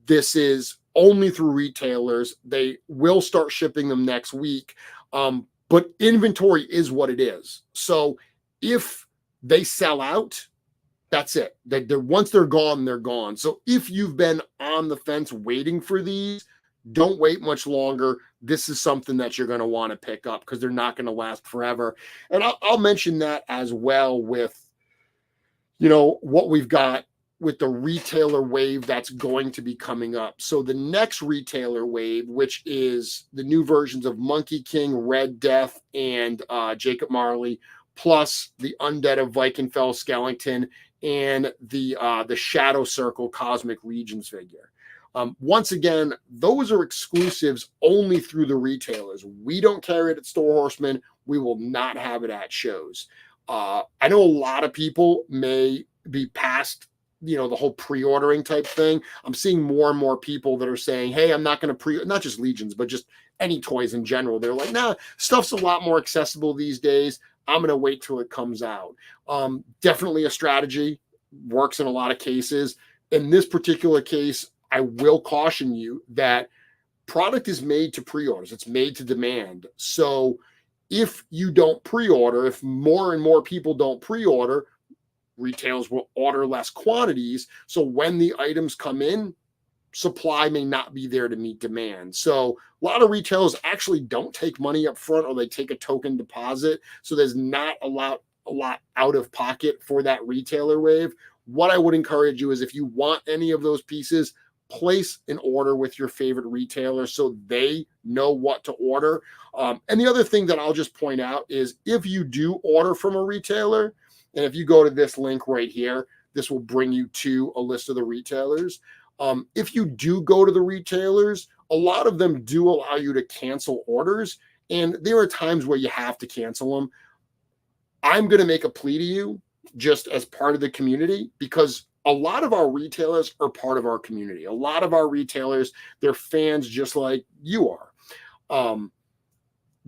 This is only through retailers. They will start shipping them next week. But inventory is what it is. So if they sell out, that's it. Once they're gone, they're gone. So if you've been on the fence waiting for these, don't wait much longer. This is something that you're going to want to pick up because they're not going to last forever. And I'll mention that as well with, you know, what we've got with the retailer wave that's going to be coming up. So the next retailer wave, which is the new versions of Monkey King, Red Death, and Jacob Marley, plus the Undead of Vikingfell Skellington and the Shadow Circle Cosmic Legions figure. Once again, those are exclusives only through the retailers. We don't carry it at Store Horsemen. We will not have it at shows. I know a lot of people may be past, the whole pre-ordering type thing. I'm seeing more and more people that are saying, hey, I'm not going to not just Legions, but just any toys in general. They're like, nah, stuff's a lot more accessible these days. I'm going to wait till it comes out. Definitely a strategy, works in a lot of cases. In this particular case, I will caution you that product is made to pre-orders. It's made to demand. So if you don't pre-order, if more and more people don't pre-order, retailers will order less quantities. So when the items come in, supply may not be there to meet demand. So a lot of retailers actually don't take money up front, or they take a token deposit. So there's not a lot out of pocket for that retailer wave. What I would encourage you is, if you want any of those pieces, place an order with your favorite retailer so they know what to order. And the other thing that I'll just point out is, if you do order from a retailer, and if you go to this link right here, this will bring you to a list of the retailers. If you do go to the retailers, a lot of them do allow you to cancel orders, and there are times where you have to cancel them. I'm going to make a plea to you, just as part of the community, because a lot of our retailers are part of our community. A lot of our retailers, they're fans just like you are.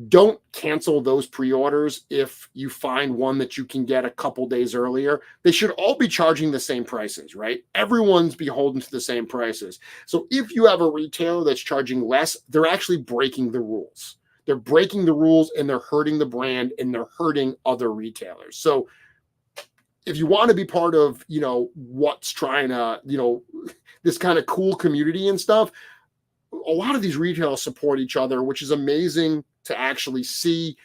Don't cancel those pre-orders if you find one that you can get a couple days earlier. They should all be charging the same prices, right? Everyone's beholden to the same prices. So if you have a retailer that's charging less, they're actually breaking the rules. They're breaking the rules, and they're hurting the brand, and they're hurting other retailers. So if you want to be part of, what's trying to, this kind of cool community and stuff, a lot of these retailers support each other, which is amazing to actually see.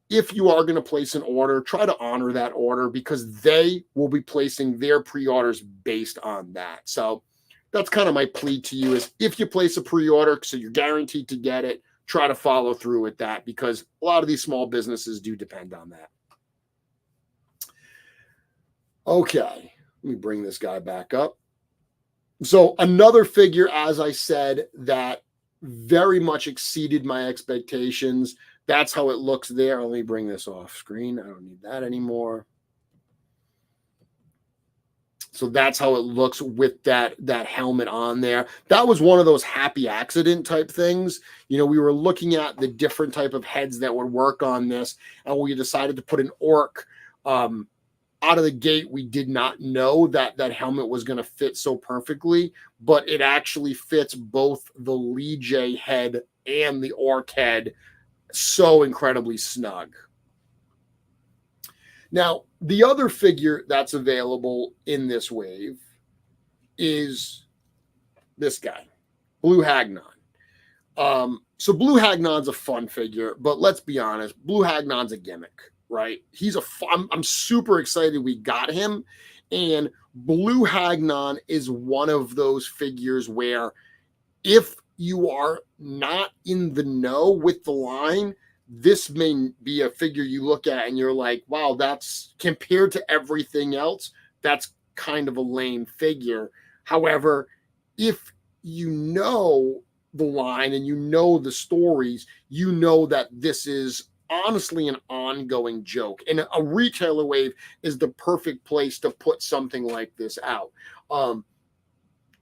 If you are going to place an order, try to honor that order, because they will be placing their pre-orders based on that. So that's kind of my plea to you, is if you place a pre-order, so you're guaranteed to get it, try to follow through with that, because a lot of these small businesses do depend on that. Okay, let me bring this guy back up. So another figure, as I said, that very much exceeded my expectations. That's how it looks there. Let me bring this off screen. I don't need that anymore. So that's how it looks with that helmet on there. That was one of those happy accident type things. We were looking at the different type of heads that would work on this, and we decided to put an orc. Out of the gate, we did not know that helmet was going to fit so perfectly, but it actually fits both the Lijae head and the orc head so incredibly snug. Now, the other figure that's available in this wave is this guy, Blue Hagnon. So Blue Hagnon's a fun figure, but let's be honest, Blue Hagnon's a gimmick. Right? I'm super excited we got him. And Blue Hagnon is one of those figures where, if you are not in the know with the line, this may be a figure you look at and you're like, wow, that's, compared to everything else, that's kind of a lame figure. However, if you know the line and you know the stories, you know that this is honestly an ongoing joke, and a retailer wave is the perfect place to put something like this out.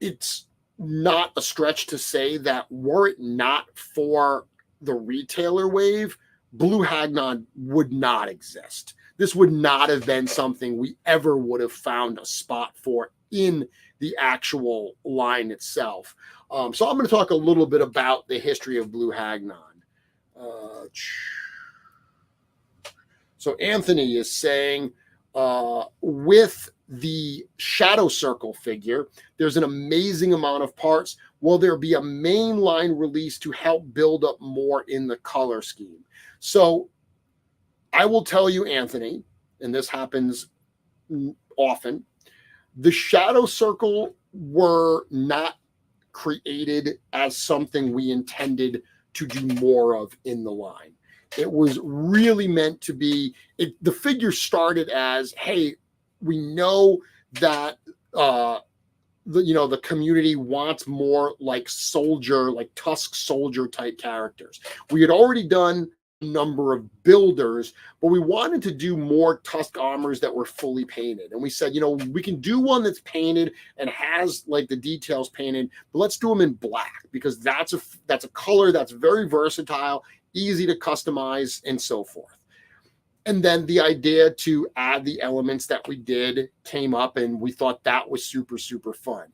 It's not a stretch to say that were it not for the retailer wave, Blue Hagnon would not exist. This would not have been something we ever would have found a spot for in the actual line itself. So I'm going to talk a little bit about the history of Blue Hagnon. So Anthony is saying, with the Shadow Circle figure, there's an amazing amount of parts. Will there be a mainline release to help build up more in the color scheme? So I will tell you, Anthony, and this happens often, the Shadow Circle were not created as something we intended to do more of in the line. It was really meant to be, the figure started as, hey, we know that the community wants more like soldier, like Tusk soldier type characters. We had already done a number of builders, but we wanted to do more Tusk armors that were fully painted. And we said, we can do one that's painted and has like the details painted, but let's do them in black because that's a color that's very versatile, easy to customize, and so forth. And then the idea to add the elements that we did came up, and we thought that was super, super fun.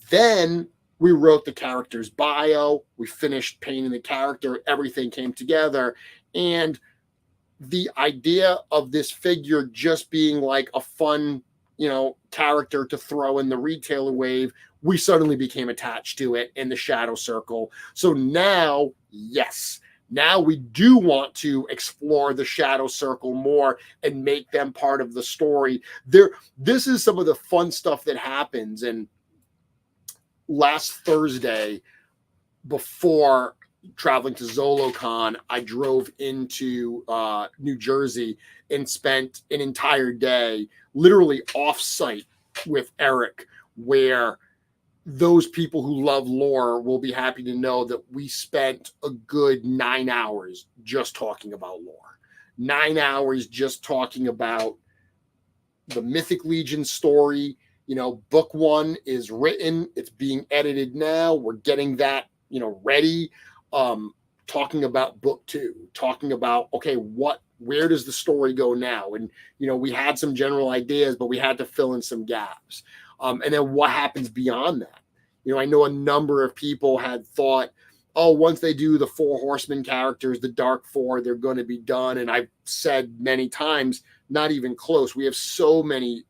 Then we wrote the character's bio. We finished painting the character. Everything came together. And the idea of this figure just being like a fun, character to throw in the retailer wave, we suddenly became attached to it in the Shadow Circle. So now, yes, now we do want to explore the Shadow Circle more and make them part of the story. This is some of the fun stuff that happens. And last Thursday, before traveling to Zolocon, I drove into New Jersey and spent an entire day literally off-site with Eric, where those people who love lore will be happy to know that we spent a good 9 hours just talking about lore. 9 hours just talking about the Mythic Legion story. Book 1 is written. It's being edited now. We're getting that, ready. Talking about book 2, talking about, okay, where does the story go now? And, we had some general ideas, but we had to fill in some gaps. And then what happens beyond that? I know a number of people had thought, oh, once they do the 4 Horsemen characters, the Dark 4, they're going to be done. And I've said many times, not even close. We have so many,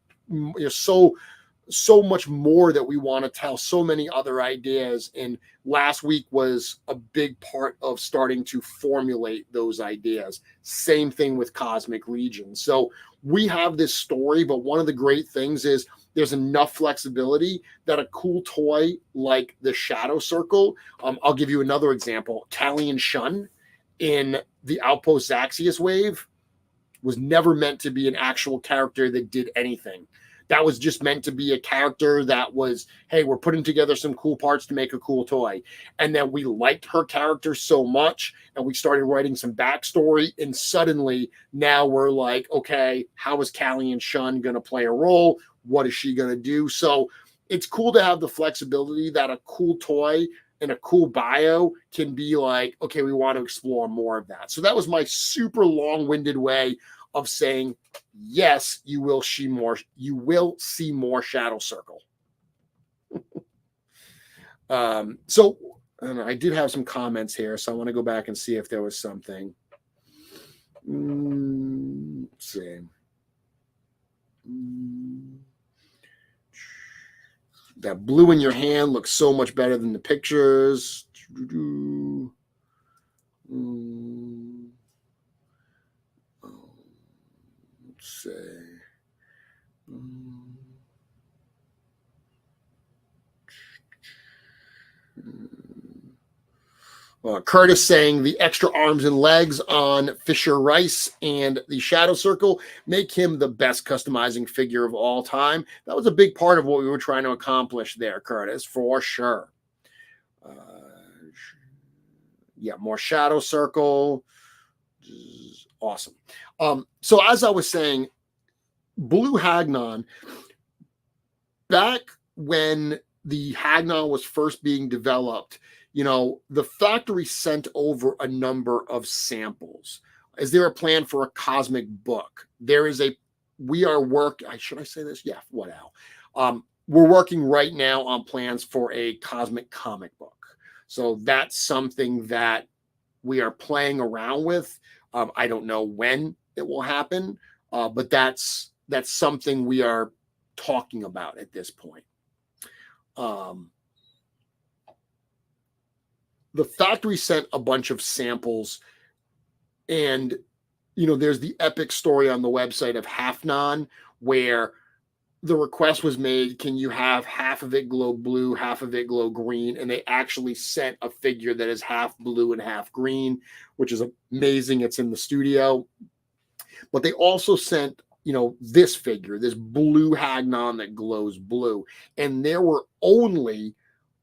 so much more that we want to tell, so many other ideas. And last week was a big part of starting to formulate those ideas. Same thing with Cosmic Legion. So we have this story, but one of the great things is there's enough flexibility that a cool toy like the Shadow Circle, I'll give you another example. Callian Shun in the Outpost Zaxius wave was never meant to be an actual character that did anything. That was just meant to be a character that was, hey, we're putting together some cool parts to make a cool toy. And then we liked her character so much, and we started writing some backstory, and suddenly now we're like, okay, how is Callian Shun going to play a role? What is she going to do? So it's cool to have the flexibility that a cool toy and a cool bio can be like, okay, we want to explore more of that. So that was my super long-winded way of saying, yes, you will see more Shadow Circle. So I don't know, I did have some comments here, so I want to go back and see if there was something. Let's see. That blue in your hand looks so much better than the pictures. Let's see. Curtis saying the extra arms and legs on Fisher Rice and the Shadow Circle make him the best customizing figure of all time. That was a big part of what we were trying to accomplish there, Curtis, for sure. Yeah, more Shadow Circle. Awesome. So as I was saying, Blue Hagnon, back when the Hagnon was first being developed, the factory sent over a number of samples. Is there a plan for a cosmic book? Should I say this? Yeah, what now? We're working right now on plans for a cosmic comic book. So that's something that we are playing around with. I don't know when it will happen, but that's something we are talking about at this point. The factory sent a bunch of samples, and there's the epic story on the website of Hafnon where the request was made, can you have half of it glow blue, half of it glow green? And they actually sent a figure that is half blue and half green, which is amazing. It's in the studio. But they also sent this figure, this Blue Hagnon that glows blue. And there were only,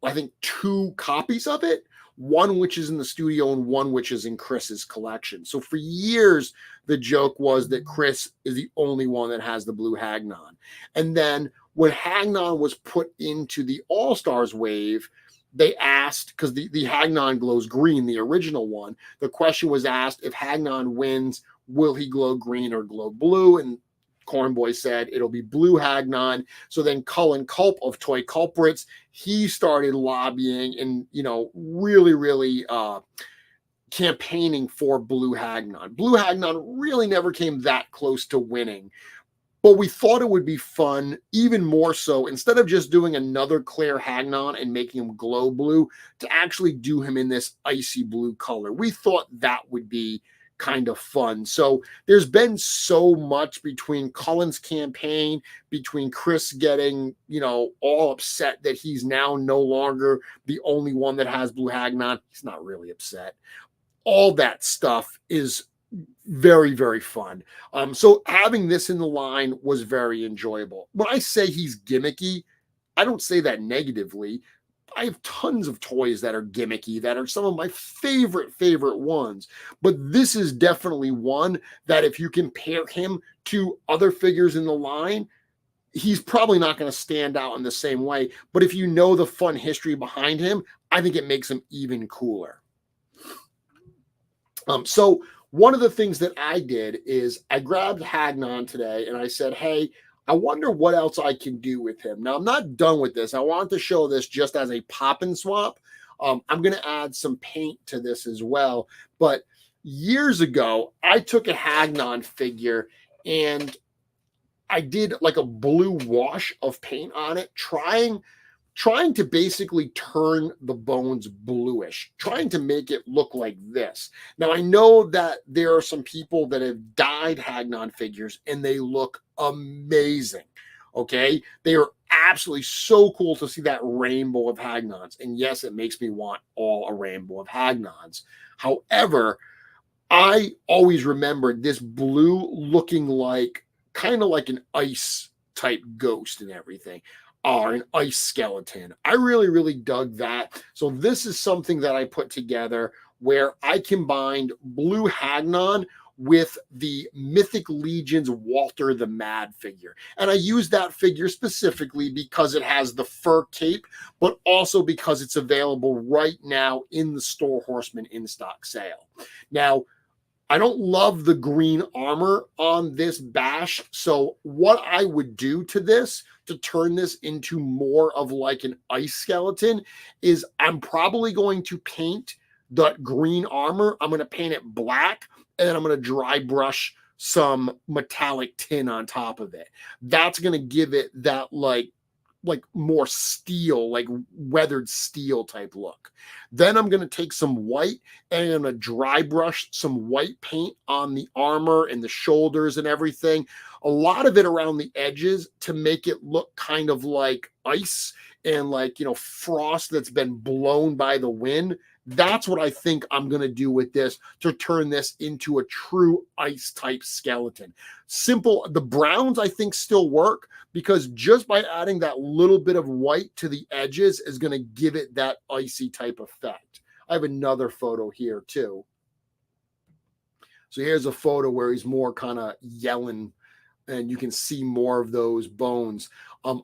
I think, 2 copies of it, one which is in the studio and one which is in Chris's collection. So for years, the joke was that Chris is the only one that has the Blue Hagnon. And then when Hagnon was put into the All-Stars wave, they asked, because the Hagnon glows green, the original one, the question was asked, if Hagnon wins, will he glow green or glow blue? And Cornboy said it'll be Blue Hagnon. So then Cullen Culp of Toy Culprits, he started lobbying and, really campaigning for Blue Hagnon. Blue Hagnon really never came that close to winning. But we thought it would be fun, even more so, instead of just doing another Claire Hagnon and making him glow blue, to actually do him in this icy blue color. We thought that would be kind of fun. So there's been so much between Cullen's campaign, between Chris getting, all upset that he's now no longer the only one that has Blue Hagnon. He's not really upset. All that stuff is very, very fun. So having this in the line was very enjoyable. When I say he's gimmicky, I don't say that negatively. I have tons of toys that are gimmicky, that are some of my favorite ones. But this is definitely one that if you compare him to other figures in the line, he's probably not going to stand out in the same way. But if you know the fun history behind him, I think it makes him even cooler. So one of the things that I did is I grabbed Hagnon today and I said, hey, I wonder what else I can do with him. Now, I'm not done with this. I want to show this just as a pop and swap. I'm going to add some paint to this as well. But years ago, I took a Hagnon figure and I did like a blue wash of paint on it, trying to basically turn the bones bluish, trying to make it look like this. Now, I know that there are some people that have dyed Hagnon figures and they look amazing, okay? They are absolutely so cool to see that rainbow of Hagnons. And yes, it makes me want a rainbow of Hagnons. However, I always remembered this blue looking like kind of like an ice type ghost and everything. Or an ice skeleton. I really dug that. So this is something that I put together where I combined Blue Hagnon with the Mythic Legion's Walter the Mad figure. And I use that figure specifically because it has the fur cape, but also because it's available right now in the store Horsemen in-stock sale. Now, I don't love the green armor on this bash. So what I would do to this to turn this into more of like an ice skeleton is I'm probably going to paint that green armor. I'm going to paint it black and then I'm going to dry brush some metallic tin on top of it. That's going to give it that like more steel, like weathered steel type look. Then I'm going to take some white and I'm going to dry brush some white paint on the armor and the shoulders and everything. A lot of it around the edges to make it look kind of like ice and like, frost that's been blown by the wind. That's what I think I'm going to do with this to turn this into a true ice type skeleton. Simple. The browns I think still work because just by adding that little bit of white to the edges is going to give it that icy type effect. I have another photo here too. So here's a photo where he's more kind of yelling and you can see more of those bones.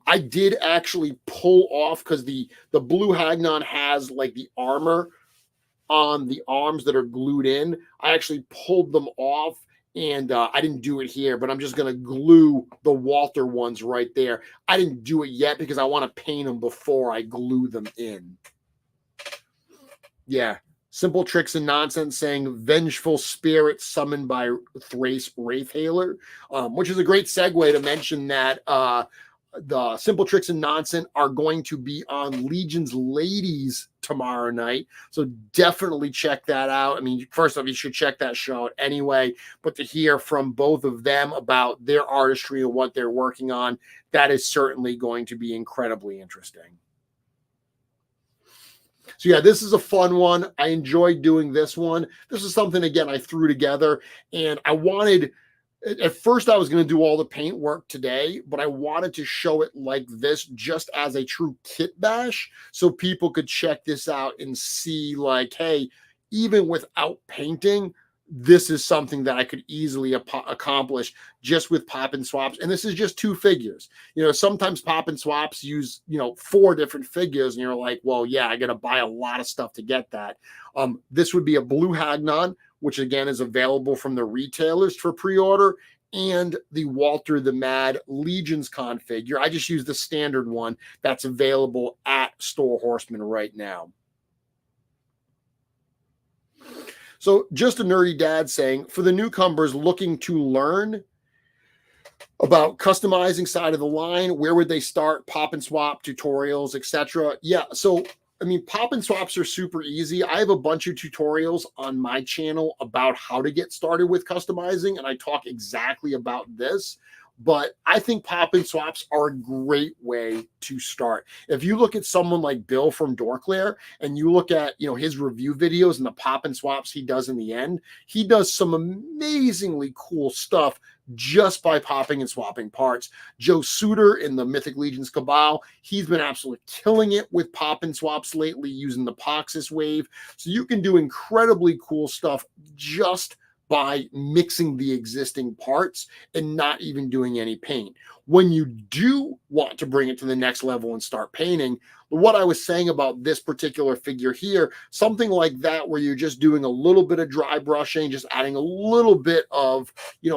I did actually pull off because the Blue Hagnon has like the armor on the arms that are glued in. I actually pulled them off and I didn't do it here, but I'm just going to glue the Walter ones right there. I didn't do it yet because I want to paint them before I glue them in. Yeah. Simple Tricks and Nonsense saying vengeful spirit summoned by Thrace Wraithhaler, which is a great segue to mention that the Simple Tricks and Nonsense are going to be on Legion's Ladies tomorrow night. So definitely check that out. I mean, first off, you should check that show out anyway, but to hear from both of them about their artistry and what they're working on, that is certainly going to be incredibly interesting. So yeah, this is a fun one. I enjoyed doing this one. This is something, again, I threw together and I wanted, at first I was going to do all the paint work today, but I wanted to show it like this just as a true kit bash so people could check this out and see like, hey, even without painting, this is something that I could easily accomplish just with pop and swaps. And this is just 2 figures. Sometimes pop and swaps use, 4 different figures and you're like, well, yeah, I got to buy a lot of stuff to get that. This would be a Blue Hagnon, which again is available from the retailers for pre-order, and the Walter the Mad Legions Con figure. I just use the standard one that's available at Store Horsemen right now. So just a nerdy dad saying, for the newcomers looking to learn about customizing side of the line, where would they start? Pop and swap tutorials, etc. Yeah, so pop and swaps are super easy. I have a bunch of tutorials on my channel about how to get started with customizing, and I talk exactly about this. But I think pop and swaps are a great way to start. If you look at someone like Bill from Dorklair and you look at, his review videos and the pop and swaps he does in the end, he does some amazingly cool stuff just by popping and swapping parts. Joe Suter in the Mythic Legions Cabal, he's been absolutely killing it with pop and swaps lately using the Poxis wave. So you can do incredibly cool stuff just by mixing the existing parts and not even doing any paint. When you do want to bring it to the next level and start painting, what I was saying about this particular figure here, something like that where you're just doing a little bit of dry brushing, just adding a little bit of,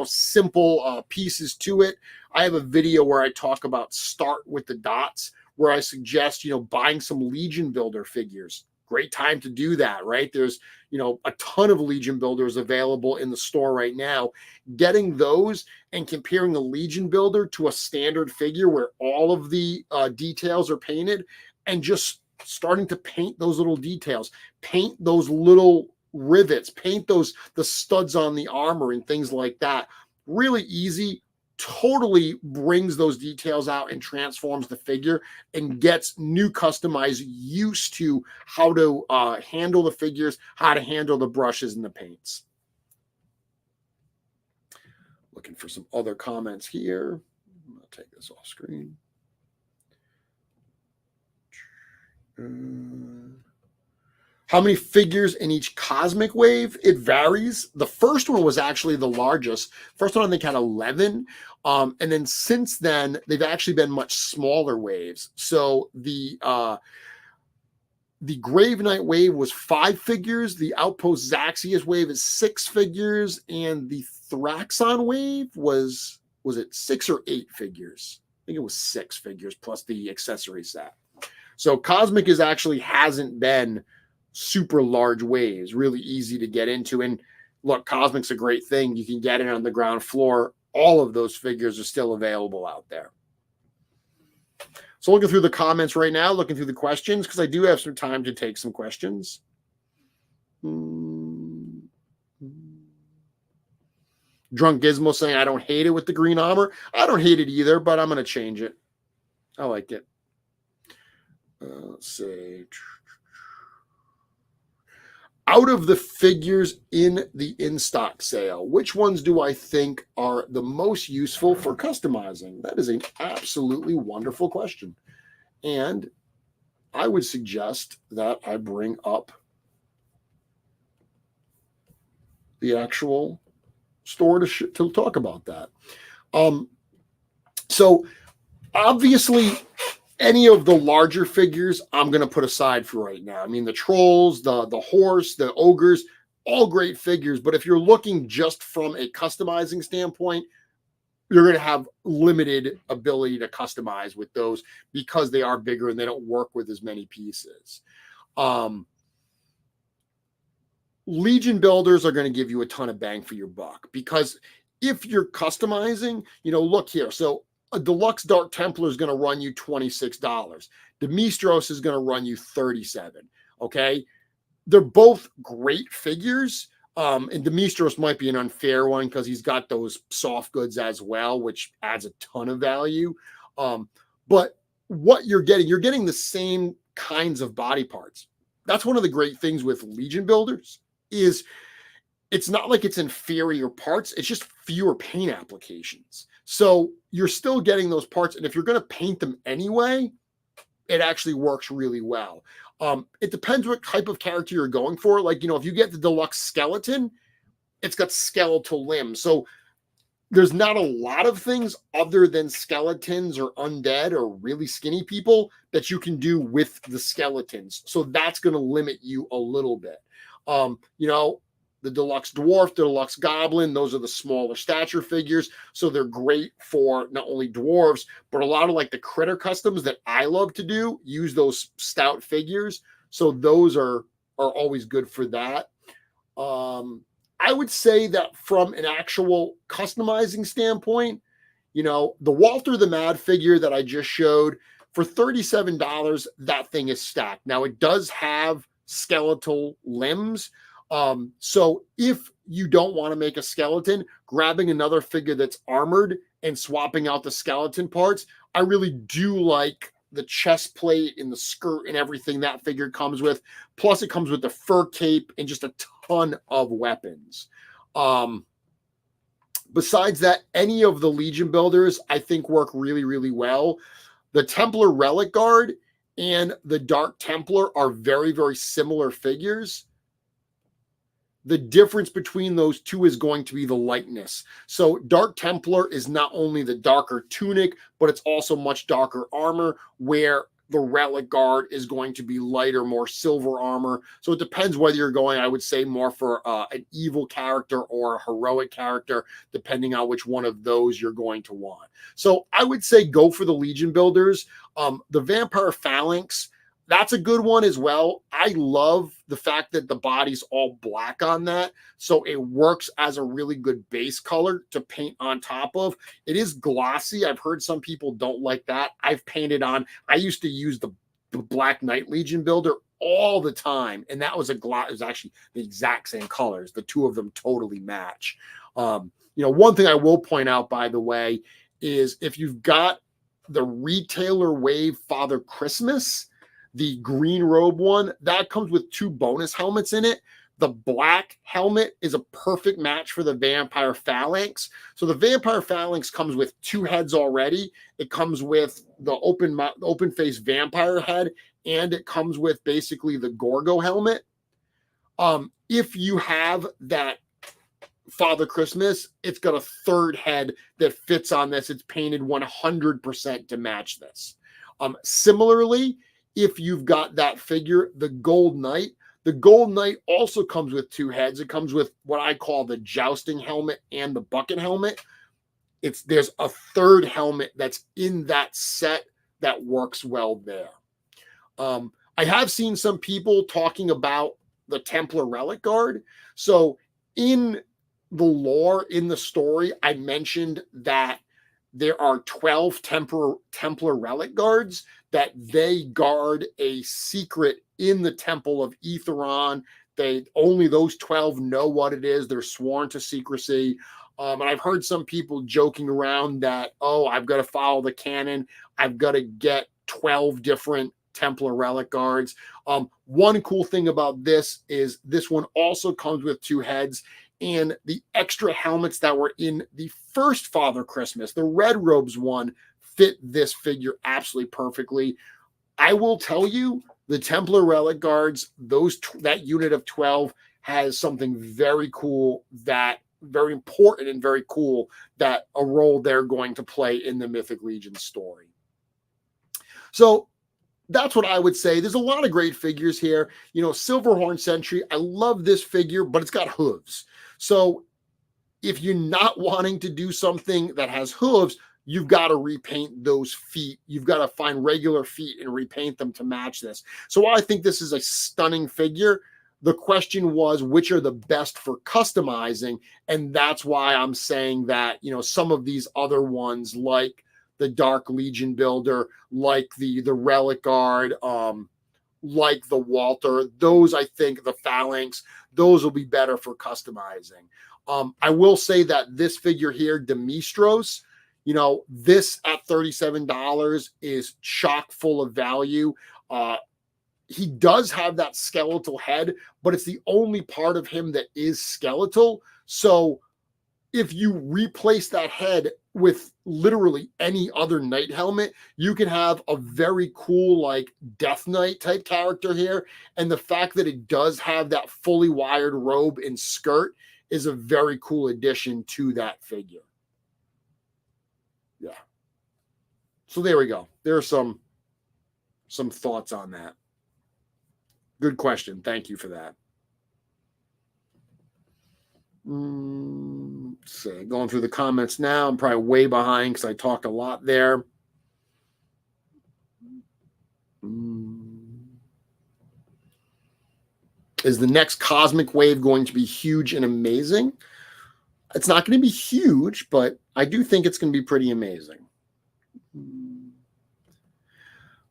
simple pieces to it. I have a video where I talk about start with the dots, where I suggest, buying some Legion Builder figures. Great time to do that, right? There's, a ton of Legion Builders available in the store right now. Getting those and comparing a Legion Builder to a standard figure where all of the details are painted, and just starting to paint those little details, paint those little rivets, paint the studs on the armor and things like that. Really easy. Totally brings those details out and transforms the figure and gets new customized used to how to handle the figures, how to handle the brushes and the paints. Looking for some other comments here. I'll take this off screen. How many figures in each cosmic wave? It varies. The first one was actually the largest. First one I think had 11. And then since then, they've actually been much smaller waves. So the Grave Knight wave was 5 figures. The Outpost Zaxius wave is 6 figures. And the Thraxon wave was it 6 or 8 figures? I think it was 6 figures plus the accessory set. So Cosmic hasn't been super large waves, really easy to get into. And look, Cosmic's a great thing. You can get it on the ground floor. All of those figures are still available out there. So looking through the comments right now, looking through the questions, because I do have some time to take some questions. Drunk Gizmo saying, I don't hate it with the green armor. I don't hate it either, but I'm going to change it. I like it. Let's see. Out of the figures in the in-stock sale, which ones do I think are the most useful for customizing? That is an absolutely wonderful question. And I would suggest that I bring up the actual store to talk about that. So obviously, any of the larger figures, I'm going to put aside for right now. I mean, the trolls, the horse, the ogres, all great figures. But if you're looking just from a customizing standpoint, you're going to have limited ability to customize with those because they are bigger and they don't work with as many pieces. Legion builders are going to give you a ton of bang for your buck because if you're customizing, look here. So a deluxe Dark Templar is going to run you $26. Demistros is going to run you $37. Okay. They're both great figures. And Demistros might be an unfair one because he's got those soft goods as well, which adds a ton of value. But what you're getting the same kinds of body parts. That's one of the great things with Legion builders is it's not like it's inferior parts. It's just fewer paint applications. So you're still getting those parts. And if you're going to paint them anyway, it actually works really well. It depends what type of character you're going for. Like, if you get the deluxe skeleton, it's got skeletal limbs. So there's not a lot of things other than skeletons or undead or really skinny people that you can do with the skeletons. So that's going to limit you a little bit. The deluxe dwarf, the deluxe goblin, those are the smaller stature figures. So they're great for not only dwarves, but a lot of like the critter customs that I love to do, use those stout figures. So those are always good for that. I would say that from an actual customizing standpoint, the Walter the Mad figure that I just showed, for $37, that thing is stacked. Now, it does have skeletal limbs. So if you don't want to make a skeleton, grabbing another figure that's armored and swapping out the skeleton parts, I really do like the chest plate and the skirt and everything that figure comes with. Plus, it comes with the fur cape and just a ton of weapons. Besides that, any of the Legion builders I think work really, really well. The Templar Relic Guard and the Dark Templar are very, very similar figures. The difference between those two is going to be the lightness. So Dark Templar is not only the darker tunic, but it's also much darker armor, where the Relic Guard is going to be lighter, more silver armor. So it depends whether you're going, I would say, more for an evil character or a heroic character, depending on which one of those you're going to want. So I would say go for the Legion builders. The Vampire Phalanx, that's a good one as well. I love the fact that the body's all black on that. So it works as a really good base color to paint on top of. It is glossy. I've heard some people don't like that. I've painted on. I used to use the Black Knight Legion builder all the time. And that was it was actually the exact same colors. The two of them totally match. One thing I will point out, by the way, is if you've got the Retailer Wave Father Christmas, the green robe one, that comes with 2 bonus helmets in it. The black helmet is a perfect match for the Vampire Phalanx. So the Vampire Phalanx comes with 2 heads already. It comes with the open face vampire head, and it comes with basically the Gorgo helmet. If you have that Father Christmas, it's got a 3rd head that fits on this. It's painted 100% to match this. Similarly, if you've got that figure, the Gold Knight also comes with 2 heads. It comes with what I call the jousting helmet and the bucket helmet. There's a 3rd helmet that's in that set that works well there. I have seen some people talking about the Templar Relic Guard. So in the lore, in the story, I mentioned that there are 12 Templar Relic Guards, that they guard a secret in the Temple of Aetheron. Only those 12 know what it is. They're sworn to secrecy. And I've heard some people joking around that, I've got to follow the canon. I've got to get 12 different Templar Relic Guards. One cool thing about this is this one also comes with 2 heads, and the extra helmets that were in the first Father Christmas, the Red Robes one, fit this figure absolutely perfectly. I will tell you, the Templar Relic Guards, that unit of 12 has something very cool, very important and very cool, that a role they're going to play in the Mythic Legion story. So that's what I would say. There's a lot of great figures here. Silverhorn Sentry, I love this figure, but it's got hooves. So if you're not wanting to do something that has hooves, you've got to repaint those feet. You've got to find regular feet and repaint them to match this. So while I think this is a stunning figure, the question was, which are the best for customizing? And that's why I'm saying that, some of these other ones, like the Dark Legion builder, like the Relic Guard, like the Walter, those, I think, the Phalanx, those will be better for customizing. I will say that this figure here, Demistros, this at $37 is chock full of value. he does have that skeletal head, but it's the only part of him that is skeletal. So if you replace that head with literally any other knight helmet, you can have a very cool, like, Death Knight type character here. And the fact that it does have that fully wired robe and skirt is a very cool addition to that figure. Yeah. So there we go. There are some thoughts on that. Good question. Thank you for that. Let's see. Going through the comments now. I'm probably way behind because I talked a lot there. Is the next cosmic wave going to be huge and amazing? It's not going to be huge, but I do think it's going to be pretty amazing.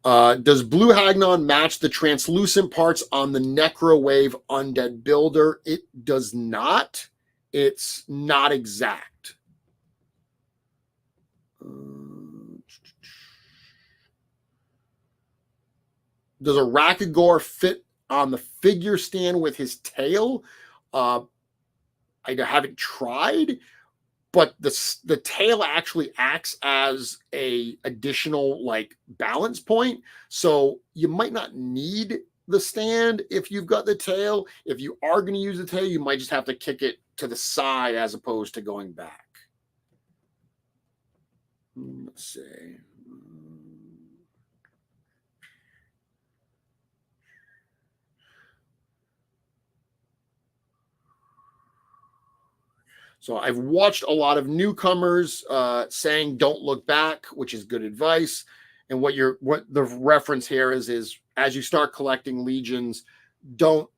Does Blue Hagnon match the translucent parts on the Necro Wave Undead Builder? It does not. It's not exact. Does a Rakagor fit on the figure stand with his tail? I haven't tried, but the tail actually acts as a additional, like, balance point. So you might not need the stand if you've got the tail. If you are going to use the tail, you might just have to kick it to the side as opposed to going back. Let's see. So I've watched a lot of newcomers saying don't look back, which is good advice. And what the reference here is as you start collecting legions, don't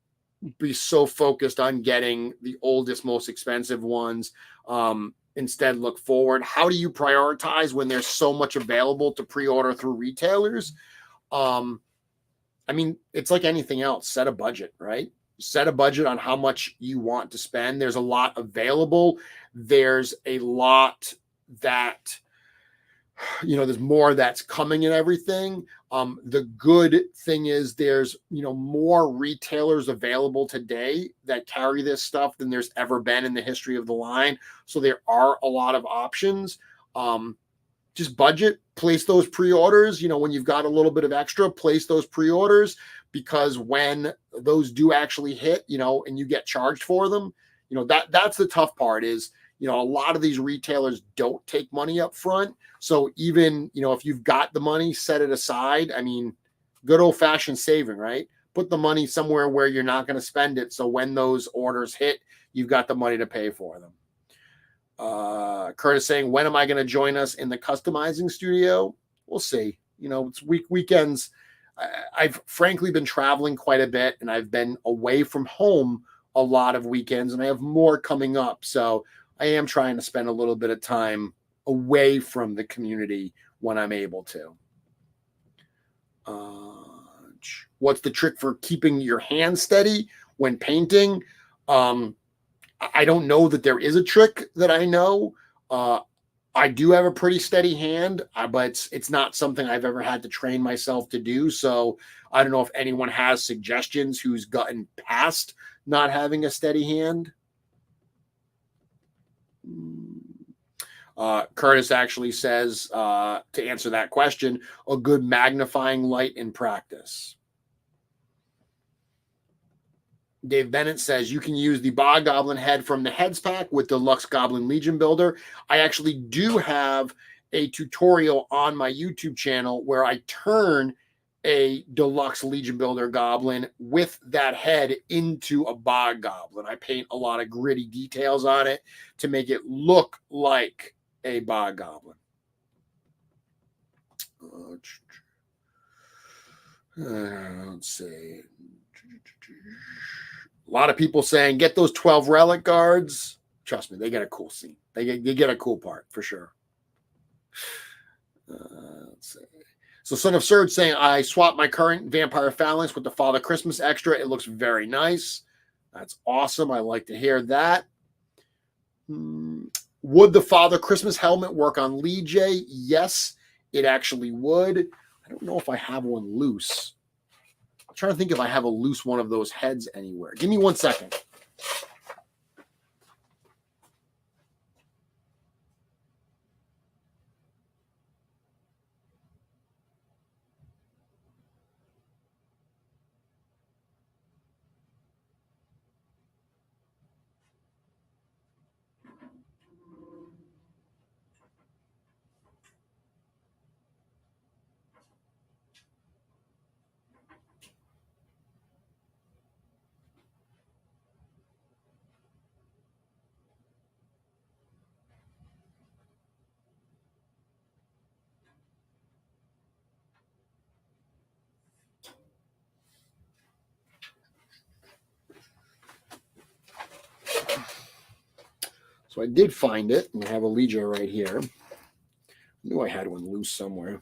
be so focused on getting the oldest, most expensive ones. Instead, look forward. How do you prioritize when there's so much available to pre-order through retailers? I mean, it's like anything else. Set a budget, right? Set a budget on how much you want to spend. There's a lot available. There's a lot that, there's more that's coming and everything. The good thing is there's, more retailers available today that carry this stuff than there's ever been in the history of the line. So there are a lot of options. Just budget, place those pre-orders. When you've got a little bit of extra, place those pre-orders, because when those do actually hit, and you get charged for them, that's the tough part is, a lot of these retailers don't take money up front. So even, if you've got the money, set it aside. I mean, good old fashioned saving, right? Put the money somewhere where you're not going to spend it. So when those orders hit, you've got the money to pay for them. Curtis saying, when am I going to join us in the customizing studio? We'll see. It's weekends. I've frankly been traveling quite a bit, and I've been away from home a lot of weekends, and I have more coming up. So I am trying to spend a little bit of time away from the community when I'm able to. What's the trick for keeping your hand steady when painting? I don't know that there is a trick that I know. I do have a pretty steady hand, but it's not something I've ever had to train myself to do. So I don't know if anyone has suggestions who's gotten past not having a steady hand. Curtis actually says, to answer that question, a good magnifying light in practice. Dave Bennett says you can use the Bog Goblin head from the Heads pack with Deluxe Goblin Legion Builder. I actually do have a tutorial on my YouTube channel where I turn a Deluxe Legion Builder Goblin with that head into a Bog Goblin. I paint a lot of gritty details on it to make it look like a Bog Goblin. Let's see. A lot of people saying, get those 12 relic guards. Trust me, they get a cool scene. They get a cool part for sure. Let's see. So Son of Surge saying, I swapped my current Vampire Phalanx with the Father Christmas extra. It looks very nice. That's awesome. I like to hear that. Would the Father Christmas helmet work on Lijae? Yes, it actually would. I don't know if I have one loose. trying to think if I have a loose one of those heads anywhere. Give me 1 second. So I did find it, and I have a Lijae right here. I knew I had one loose somewhere.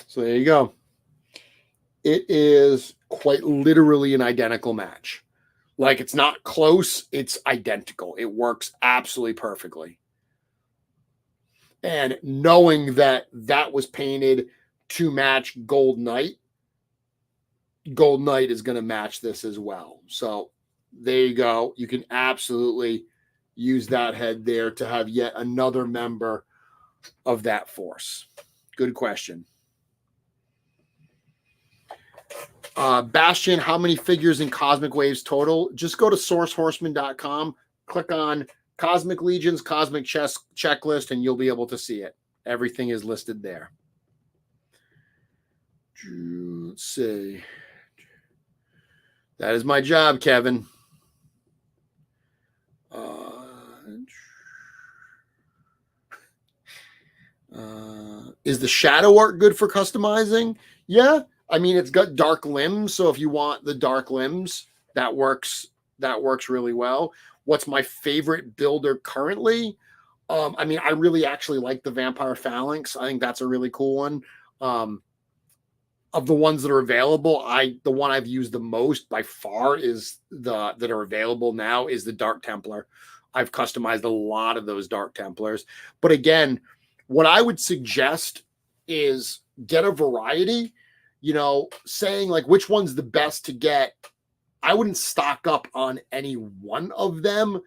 So there you go. It is quite literally an identical match. Like, it's not close, it's identical. It works absolutely perfectly. And knowing that that was painted to match Gold Knight is going to match this as well. So there you go. You can absolutely use that head there to have yet another member of that force. Good question. Bastion, how many figures in Cosmic Waves total? Just go to sourcehorseman.com, click on Cosmic Legions, Cosmic Checklist, and you'll be able to see it. Everything is listed there. Let's see. That is my job, Kevin. Is the shadow art good for customizing? Yeah. I mean, it's got dark limbs, so if you want the dark limbs, that works really well. What's my favorite builder currently? I mean, I really actually like the Vampire Phalanx. I think that's a really cool one. Of the ones that are available, the one I've used the most by far is that are available now is the Dark Templar. I've customized a lot of those Dark Templars. But again, what I would suggest is get a variety. You know, saying like which one's the best to get, I wouldn't stock up on any one of them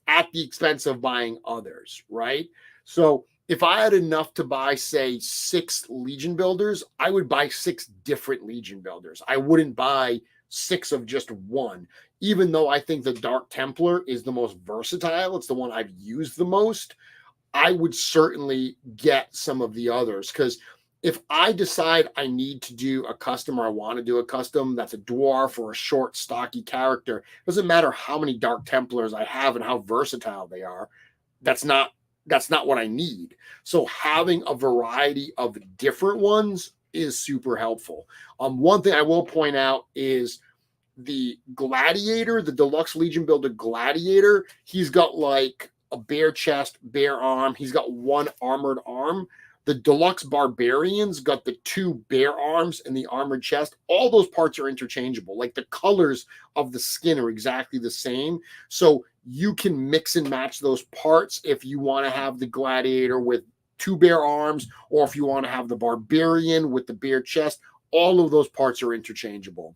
at the expense of buying others, right? So if I had enough to buy, say, 6 Legion builders, I would buy 6 different Legion builders. I wouldn't buy 6 of just one, even though I think the Dark Templar is the most versatile. It's the one I've used the most. I would certainly get some of the others, because if I decide I need to do a custom, or I want to do a custom that's a dwarf or a short, stocky character, it doesn't matter how many Dark Templars I have and how versatile they are. That's not what I need. So having a variety of different ones is super helpful. One thing I will point out is the Gladiator, the Deluxe Legion Builder Gladiator. He's got like a bare chest, bare arm. He's got 1 armored arm. The Deluxe Barbarians got the 2 bare arms and the armored chest. All those parts are interchangeable. Like the colors of the skin are exactly the same. So you can mix and match those parts if you want to have the Gladiator with 2 bare arms, or if you want to have the Barbarian with the bare chest. All of those parts are interchangeable.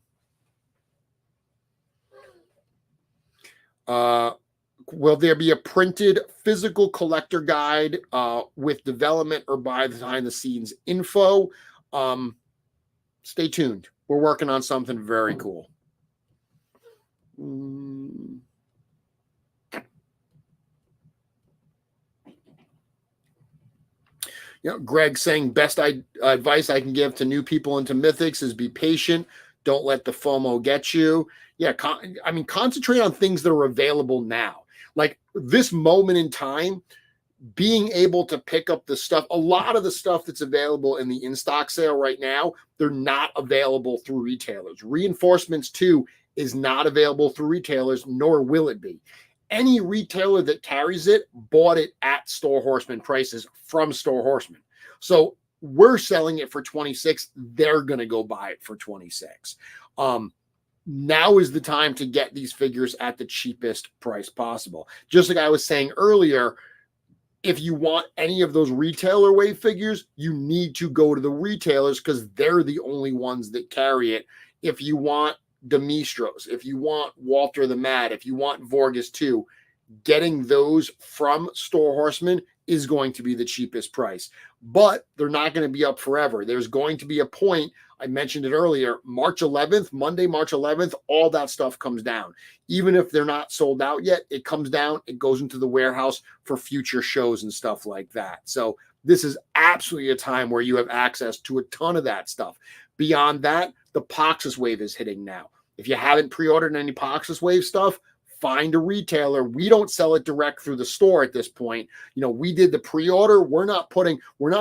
Will there be a printed physical collector guide with development or behind the scenes info? Stay tuned. We're working on something very cool. You know, Greg saying best advice I can give to new people into Mythics is be patient. Don't let the FOMO get you. Yeah, I mean, concentrate on things that are available now. Like this moment in time, being able to pick up the stuff, a lot of the stuff that's available in the in-stock sale right now, they're not available through retailers. Reinforcements 2 is not available through retailers, nor will it be. Any retailer that carries it bought it at Store Horseman prices from Store Horseman. So we're selling it for 26. They're going to go buy it for 26. Now is the time to get these figures at the cheapest price possible. Just like I was saying earlier, if you want any of those retailer wave figures, you need to go to the retailers because they're the only ones that carry it. If you want Demistros, if you want Walter the Mad, if you want Vorgus 2, getting those from Store Horsemen is going to be the cheapest price. But they're not going to be up forever. There's going to be a point, I mentioned it earlier, March 11th, Monday, March 11th, all that stuff comes down. Even if they're not sold out yet, it comes down, it goes into the warehouse for future shows and stuff like that. So this is absolutely a time where you have access to a ton of that stuff. Beyond that, the Poxus wave is hitting now. If you haven't pre-ordered any Poxus wave stuff, find a retailer. We don't sell it direct through the store at this point. You know, we did the pre-order. We're not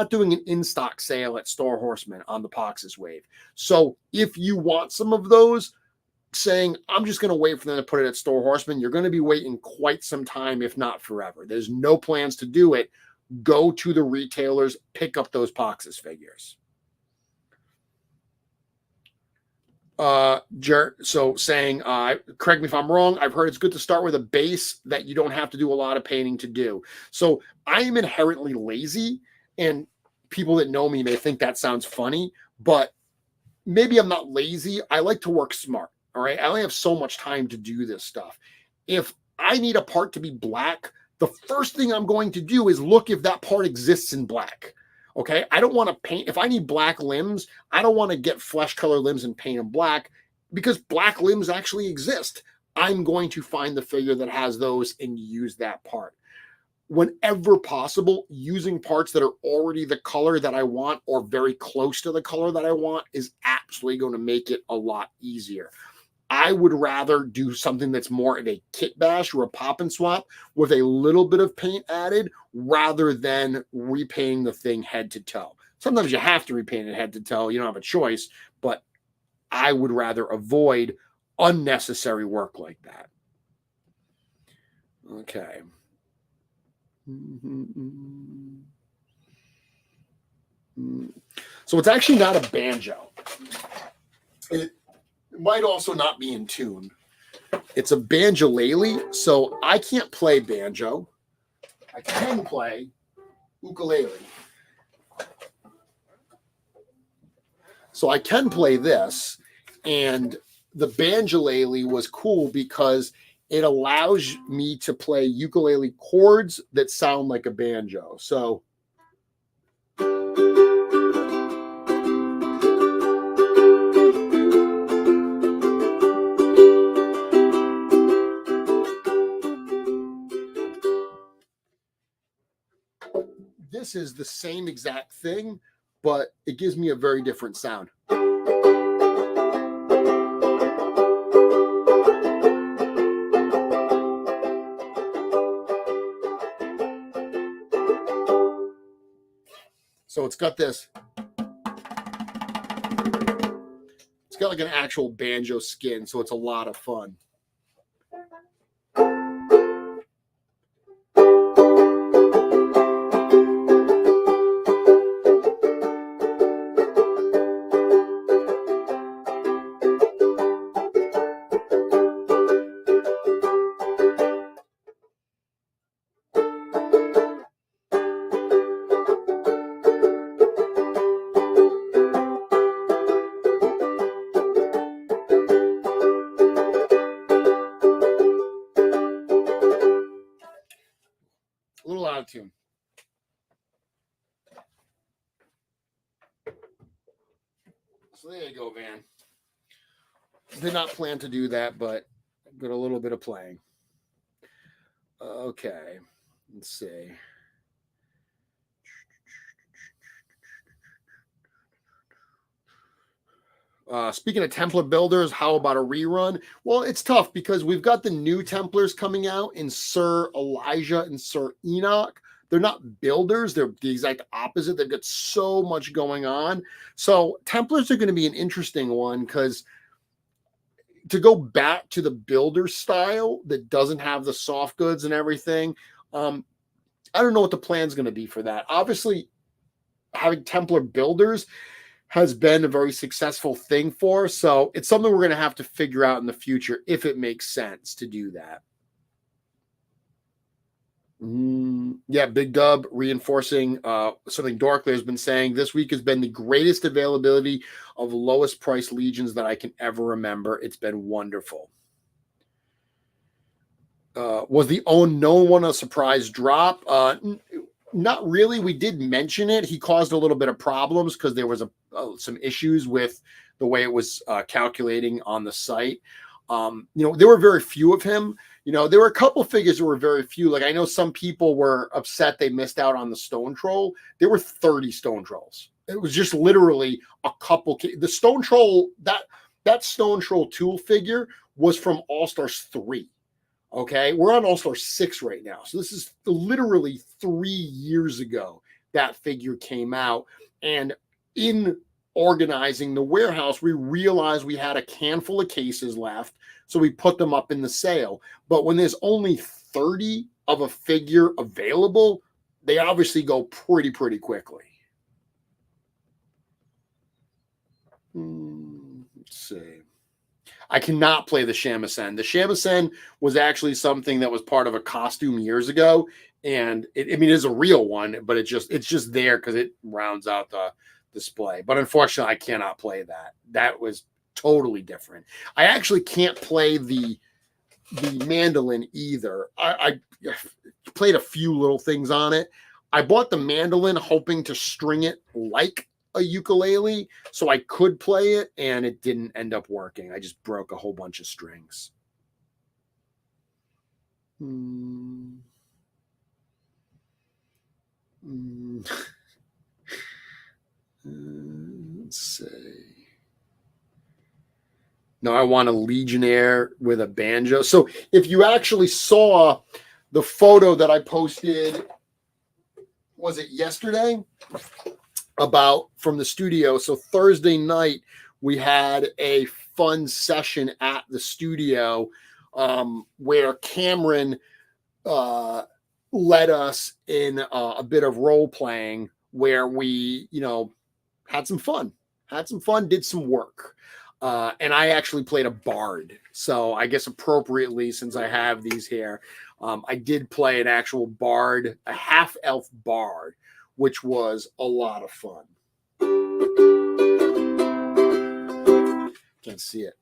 doing an in-stock sale at Store Horsemen on the Poxus wave. So if you want some of those, saying, I'm just going to wait for them to put it at Store Horsemen, you're going to be waiting quite some time, if not forever. There's no plans to do it. Go to the retailers, pick up those Poxus figures. So saying, correct me if I'm wrong, I've heard it's good to start with a base that you don't have to do a lot of painting to do. So I am inherently lazy, and people that know me may think that sounds funny, but maybe I'm not lazy. I like to work smart. All right. I only have so much time to do this stuff. If I need a part to be black, the first thing I'm going to do is look if that part exists in black. Okay, I don't want to paint. If I need black limbs, I don't want to get flesh color limbs and paint them black because black limbs actually exist. I'm going to find the figure that has those and use that part. Whenever possible, using parts that are already the color that I want or very close to the color that I want is absolutely going to make it a lot easier. I would rather do something that's more of a kit bash or a pop and swap with a little bit of paint added rather than repainting the thing head to toe. Sometimes you have to repaint it head to toe. You don't have a choice, but I would rather avoid unnecessary work like that. Okay. So it's actually not a banjo. It might also not be in tune. It's a banjolele, so I can't play banjo. I can play ukulele. So I can play this, and the banjolele was cool because it allows me to play ukulele chords that sound like a banjo. So this is the same exact thing, but it gives me a very different sound. So it's got this. It's got like an actual banjo skin, so it's a lot of fun. A little out of tune. So there you go, Van. Did not plan to do that, but got a little bit of playing. Okay, let's see. Speaking of Templar builders, how about a rerun? Well, it's tough because we've got the new Templars coming out in Sir Elijah and Sir Enoch. They're not builders. They're the exact opposite. They've got so much going on. So Templars are going to be an interesting one because to go back to the builder style that doesn't have the soft goods and everything, I don't know what the plan's going to be for that. Obviously, having Templar builders has been a very successful thing for. So it's something we're going to have to figure out in the future if it makes sense to do that. Yeah, Big Dub reinforcing something Dorkler has been saying. This week has been the greatest availability of lowest price legions that I can ever remember. It's been wonderful. Was the Unknown one a surprise drop? Not really. We did mention it. He caused a little bit of problems because there was some issues with the way it was calculating on the site. There were very few of him. There were a couple figures that were very few. Like I know some people were upset they missed out on the Stone Troll. There were 30 Stone Trolls. It was just literally a couple. The Stone Troll, that Stone Troll tool figure was from All-Stars 3. Okay, we're on All-Star 6 right now. So this is literally 3 years ago that figure came out. And in organizing the warehouse, we realized we had a handful of cases left. So we put them up in the sale. But when there's only 30 of a figure available, they obviously go pretty quickly. Let's see. I cannot play the Shamisen. The Shamisen was actually something that was part of a costume years ago. And it is a real one, but it's just there because it rounds out the display. But unfortunately, I cannot play that. That was totally different. I actually can't play the mandolin either. I played a few little things on it. I bought the mandolin hoping to string it like a ukulele so I could play it, and it didn't end up working. I just broke a whole bunch of strings. Let's see. No, I want a Legionnaire with a banjo. So if you actually saw the photo that I posted, was it yesterday? About from the studio. So Thursday night, we had a fun session at the studio where Cameron led us in a bit of role playing where we, had some fun, did some work. And I actually played a bard. So I guess appropriately, since I have these here, I did play an actual bard, a half-elf bard, which was a lot of fun. Can't see it.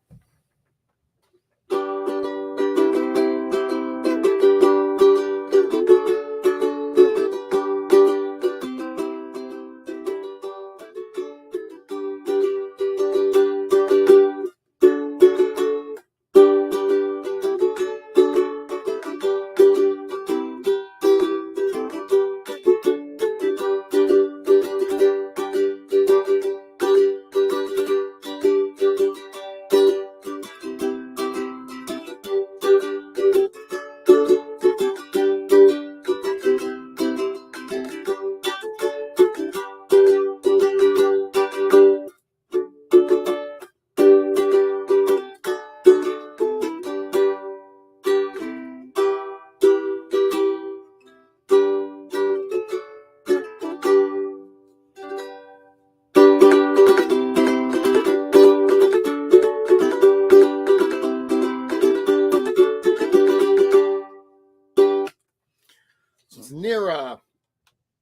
Near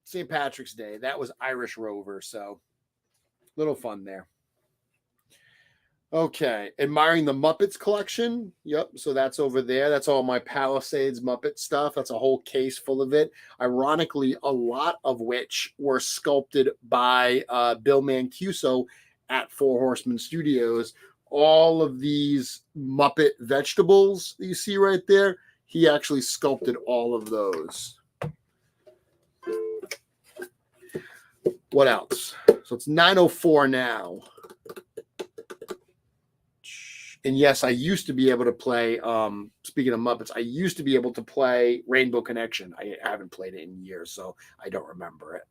St. Patrick's Day. That was Irish Rover, so little fun there. Okay, admiring the Muppets collection. Yep, so that's over there. That's all my Palisades Muppet stuff. That's a whole case full of it. Ironically, a lot of which were sculpted by Bill Mancuso at Four Horsemen Studios. All of these Muppet vegetables that you see right there, he actually sculpted all of those. What else? So it's 9:04 now. And yes, I used to be able to play, speaking of Muppets, I used to be able to play Rainbow Connection. I haven't played it in years, so I don't remember it.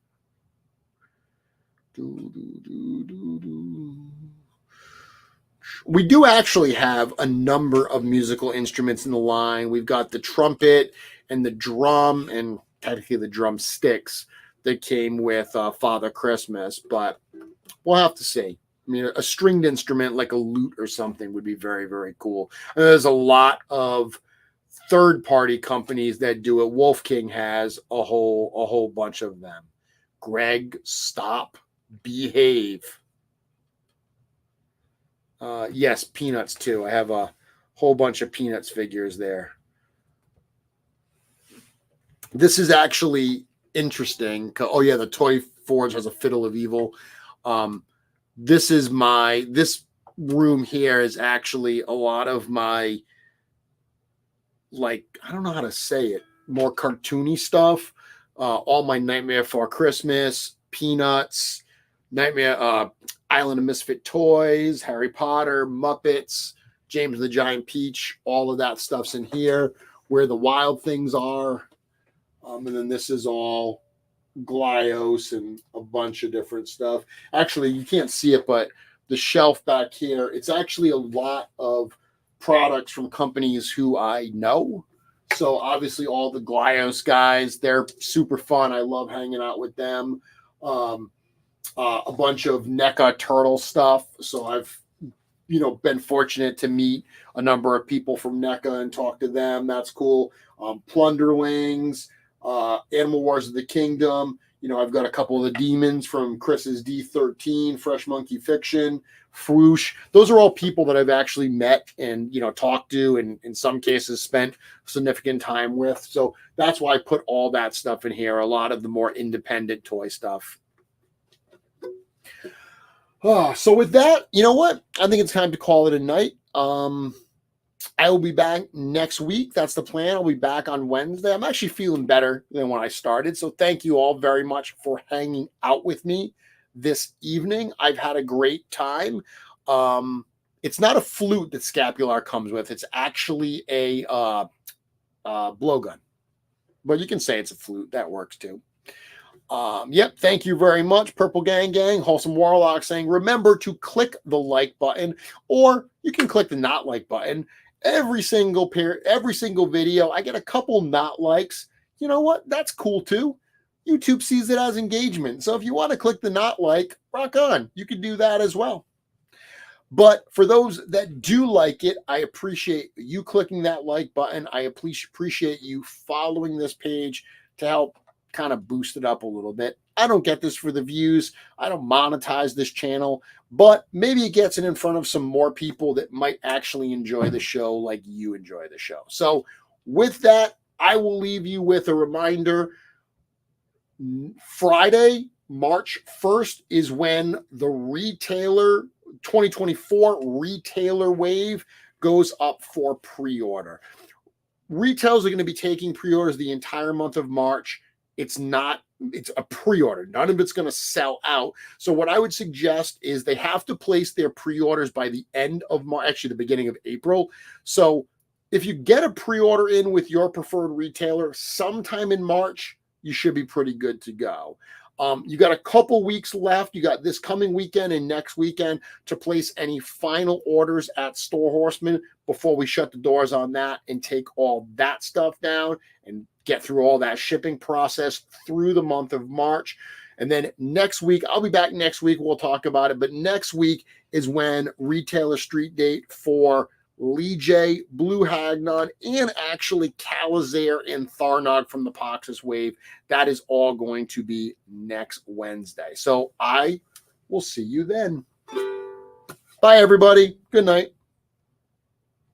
We do actually have a number of musical instruments in the line. We've got the trumpet and the drum, and technically the drumsticks. that came with Father Christmas, but we'll have to see. I mean, a stringed instrument like a lute or something would be very, very cool. And there's a lot of third-party companies that do it. Wolf King has a whole bunch of them. Greg, stop, behave. Yes, Peanuts too. I have a whole bunch of Peanuts figures there. This is actually interesting. Oh yeah, the Toy Forge has a Fiddle of Evil. This room here is actually a lot of my, like, I don't know how to say it, more cartoony stuff. All my Nightmare Before Christmas, Peanuts, Nightmare, Island of Misfit Toys, Harry Potter, Muppets, James the Giant Peach, all of that stuff's in here. Where the Wild Things are. And then this is all Glyos and a bunch of different stuff. Actually, you can't see it, but the shelf back here, it's actually a lot of products from companies who I know. So obviously all the Glyos guys, they're super fun. I love hanging out with them. A bunch of NECA turtle stuff. So I've, been fortunate to meet a number of people from NECA and talk to them. That's cool. Plunderlings, Animal Wars of the Kingdom. I've got a couple of the demons from Chris's D13, Fresh Monkey Fiction, Froosh. Those are all people that I've actually met and, talked to and in some cases spent significant time with. So that's why I put all that stuff in here, a lot of the more independent toy stuff. So with that, you know what? I think it's time to call it a night. I will be back next week. That's the plan. I'll be back on Wednesday. I'm actually feeling better than when I started. So thank you all very much for hanging out with me this evening. I've had a great time. It's not a flute that Scapular comes with. It's actually a blowgun. But you can say it's a flute. That works too. Yep, thank you very much. Purple Gang, Wholesome Warlock saying, remember to click the like button, or you can click the not like button. Every single video, I get a couple not likes. You know what? That's cool too. YouTube sees it as engagement. So if you want to click the not like, rock on. You can do that as well. But for those that do like it, I appreciate you clicking that like button. I appreciate you following this page to help kind of boost it up a little bit. I don't get this for the views. I don't monetize this channel, but maybe it gets it in front of some more people that might actually enjoy the show like you enjoy the show. So with that, I will leave you with a reminder. Friday, March 1st is when the retailer 2024 retailer wave goes up for pre-order. Retailers are going to be taking pre-orders the entire month of March. It's a pre-order. None of it's going to sell out. So what I would suggest is they have to place their pre-orders by the end of March, actually the beginning of April. So if you get a pre-order in with your preferred retailer sometime in March, you should be pretty good to go. You got a couple weeks left. You got this coming weekend and next weekend to place any final orders at Store Horsemen before we shut the doors on that and take all that stuff down and get through all that shipping process through the month of March. And then next week, I'll be back next week. We'll talk about it. But next week is when retailer street date for Lijae, Blue Hagnon, and actually Calizair and Tharnog from the Poxus Wave. That is all going to be next Wednesday. So I will see you then. Bye, everybody. Good night.